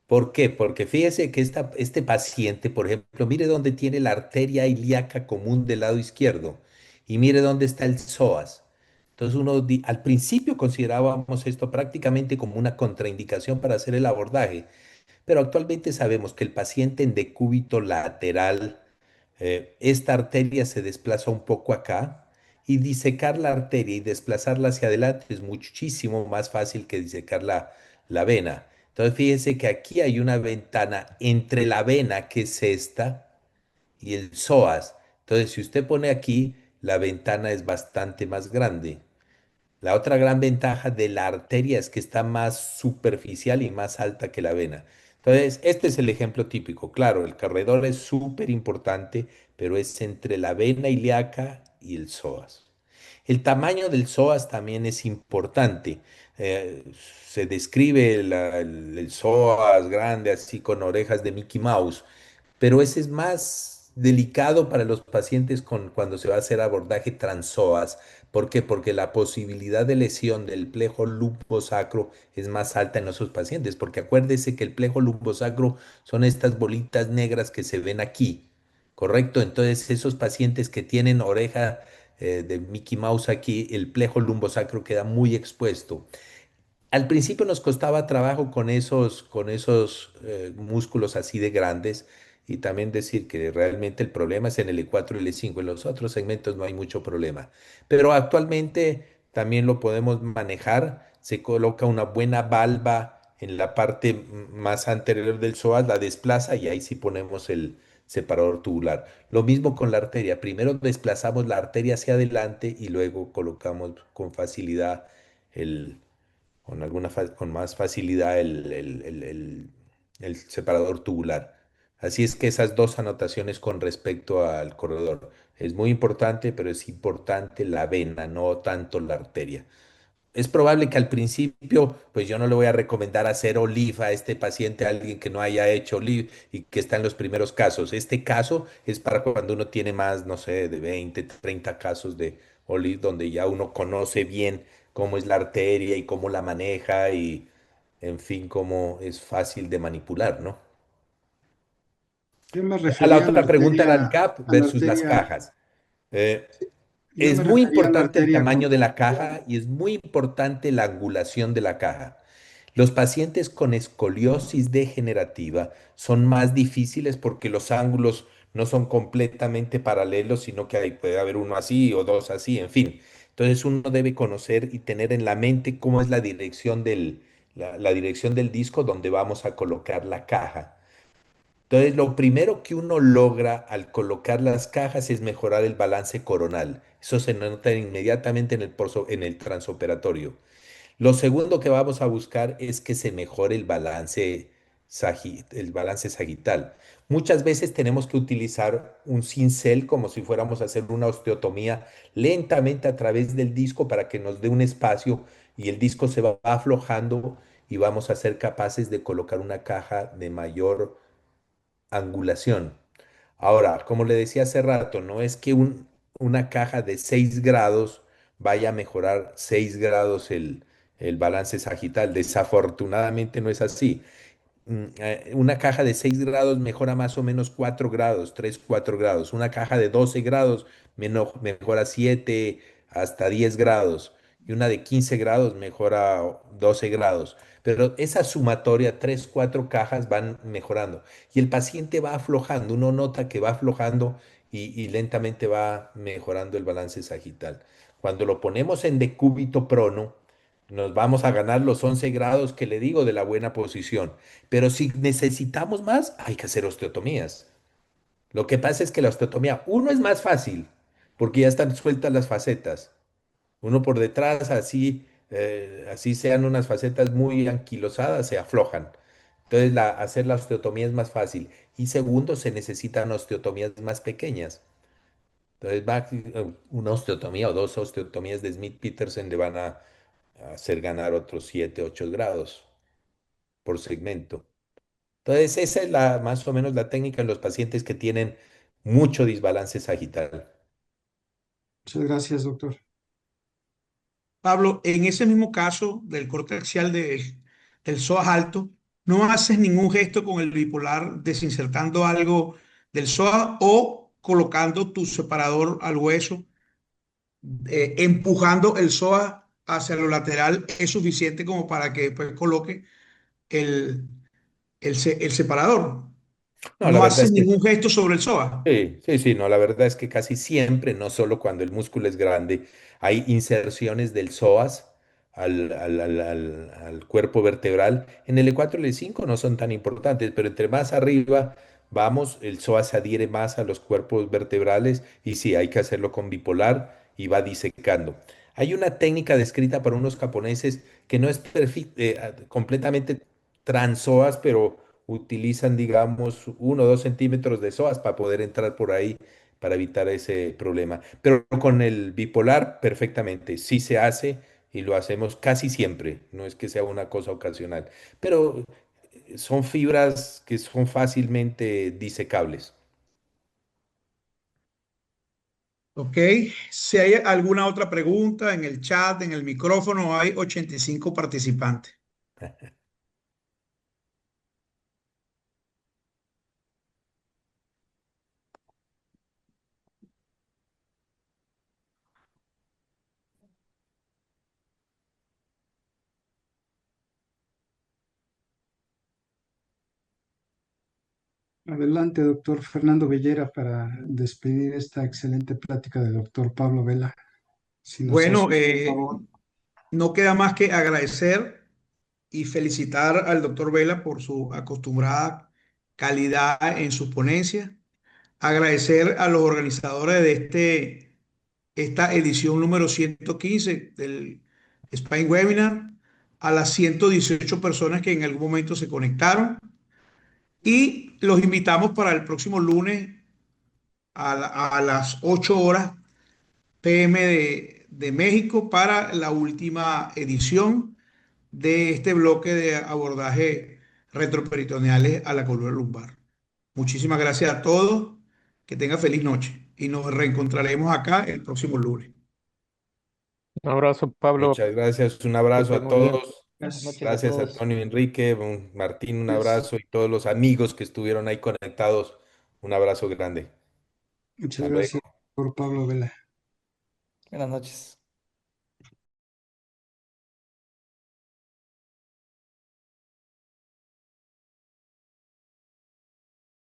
¿Por qué? Porque fíjese que este paciente, por ejemplo, mire dónde tiene la arteria ilíaca común del lado izquierdo y mire dónde está el psoas. Entonces al principio considerábamos esto prácticamente como una contraindicación para hacer el abordaje, pero actualmente sabemos que el paciente en decúbito lateral, esta arteria se desplaza un poco acá, y disecar la arteria y desplazarla hacia adelante es muchísimo más fácil que disecar la vena. Entonces fíjese que aquí hay una ventana entre la vena, que es esta, y el psoas. Entonces si usted pone aquí, la ventana es bastante más grande. La otra gran ventaja de la arteria es que está más superficial y más alta que la vena. Entonces, este es el ejemplo típico. Claro, el corredor es súper importante, pero es entre la vena ilíaca y el psoas. El tamaño del psoas también es importante. Eh, Se describe el psoas grande, así con orejas de Mickey Mouse, pero ese es más delicado para los pacientes cuando se va a hacer abordaje transpsoas. ¿Por qué? Porque la posibilidad de lesión del plejo lumbosacro es más alta en esos pacientes, porque acuérdese que el plejo lumbosacro son estas bolitas negras que se ven aquí, ¿correcto? Entonces, esos pacientes que tienen oreja de Mickey Mouse aquí, el plejo lumbosacro queda muy expuesto. Al principio nos costaba trabajo con esos músculos así de grandes, y también decir que realmente el problema es en el E4 y el E5, en los otros segmentos no hay mucho problema. Pero actualmente también lo podemos manejar, se coloca una buena valva en la parte más anterior del psoas, la desplaza y ahí sí ponemos el separador tubular. Lo mismo con la arteria. Primero desplazamos la arteria hacia adelante y luego colocamos con facilidad el, con más facilidad el separador tubular. Así es que esas dos anotaciones con respecto al corredor. Es muy importante, pero es importante la vena, no tanto la arteria. Es probable que al principio, pues yo no le voy a recomendar hacer OLIF a este paciente, a alguien que no haya hecho OLIF y que está en los primeros casos. Este caso es para cuando uno tiene más, no sé, de 20, 30 casos de OLIF, donde ya uno conoce bien cómo es la arteria y cómo la maneja y, en fin, cómo es fácil de manipular, ¿no? Yo me A la refería otra pregunta era el gap a la versus las arteria, cajas. Eh, yo Es me muy refería a la importante el arteria tamaño de la convencional. caja y es muy importante la angulación de la caja. Los pacientes con escoliosis degenerativa son más difíciles porque los ángulos no son completamente paralelos, sino que puede haber uno así o dos así, en fin. Entonces uno debe conocer y tener en la mente cómo es la dirección del disco donde vamos a colocar la caja. Entonces, lo primero que uno logra al colocar las cajas es mejorar el balance coronal. Eso se nota inmediatamente en el transoperatorio. Lo segundo que vamos a buscar es que se mejore el balance sagital. Muchas veces tenemos que utilizar un cincel como si fuéramos a hacer una osteotomía lentamente a través del disco para que nos dé un espacio y el disco se va aflojando y vamos a ser capaces de colocar una caja de mayor angulación. Ahora, como le decía hace rato, no es que una caja de 6 grados vaya a mejorar 6 grados el balance sagital. Desafortunadamente no es así. Una caja de 6 grados mejora más o menos 4 grados, 3 4 grados. Una caja de 12 grados mejora 7 hasta 10 grados. Y una de 15 grados mejora 12 grados. Pero esa sumatoria, 3 4 cajas van mejorando. Y el paciente va aflojando. Uno nota que va aflojando y lentamente va mejorando el balance sagital. Cuando lo ponemos en decúbito prono, nos vamos a ganar los 11 grados que le digo de la buena posición. Pero si necesitamos más, hay que hacer osteotomías. Lo que pasa es que la osteotomía, uno es más fácil, porque ya están sueltas las facetas. Uno por detrás, así sean unas facetas muy anquilosadas, se aflojan. Entonces, hacer la osteotomía es más fácil. Y segundo, se necesitan osteotomías más pequeñas. Entonces, una osteotomía o dos osteotomías de Smith-Peterson le van a hacer ganar otros 7 8 grados por segmento. Entonces, esa es más o menos la técnica en los pacientes que tienen mucho desbalance sagital. Muchas gracias, doctor. Pablo, en ese mismo caso del corte axial del psoas alto, no haces ningún gesto con el bipolar desinsertando algo del psoas o colocando tu separador al hueso, empujando el psoas hacia lo lateral es suficiente como para que después coloque el, el separador. No, la No verdad haces es que ningún gesto sobre el psoas. sí, sí, sí, no, la verdad es que casi siempre, no solo cuando el músculo es grande, hay inserciones del psoas al cuerpo vertebral. En el E4 y el E5 no son tan importantes, pero entre más arriba vamos, el psoas se adhiere más a los cuerpos vertebrales y sí, hay que hacerlo con bipolar y va disecando. Hay una técnica descrita por unos japoneses que no es completamente transpsoas, pero utilizan, digamos, 1 o 2 centímetros de psoas para poder entrar por ahí para evitar ese problema. Pero con el bipolar, perfectamente, sí se hace y lo hacemos casi siempre, no es que sea una cosa ocasional, pero son fibras que son fácilmente disecables. ¿Ok? Si hay alguna otra pregunta en el chat, en el micrófono, hay 85 participantes. Adelante, doctor Fernando Bellera, para despedir esta excelente plática del doctor Pablo Vela. Si nos hace Bueno, usted el favor. no queda más que agradecer y felicitar al doctor Vela por su acostumbrada calidad en sus ponencias. Agradecer a los organizadores de esta edición número 115 del Spine Webinar, a las 118 personas que en algún momento se conectaron y los invitamos para el próximo lunes a las 8 horas PM de México para la última edición de este bloque de abordaje retroperitoneales a la columna lumbar. Muchísimas gracias a todos, que tengan feliz noche y nos reencontraremos acá el próximo lunes. Un abrazo, Pablo. Muchas gracias, un Que abrazo estés a muy bien. todos. Buenas noches a Gracias a todos. Antonio y Enrique, Martín, un Pues, abrazo y todos los amigos que estuvieron ahí conectados. Un abrazo grande. muchas Hasta luego. gracias por Pablo Vela. Buenas noches.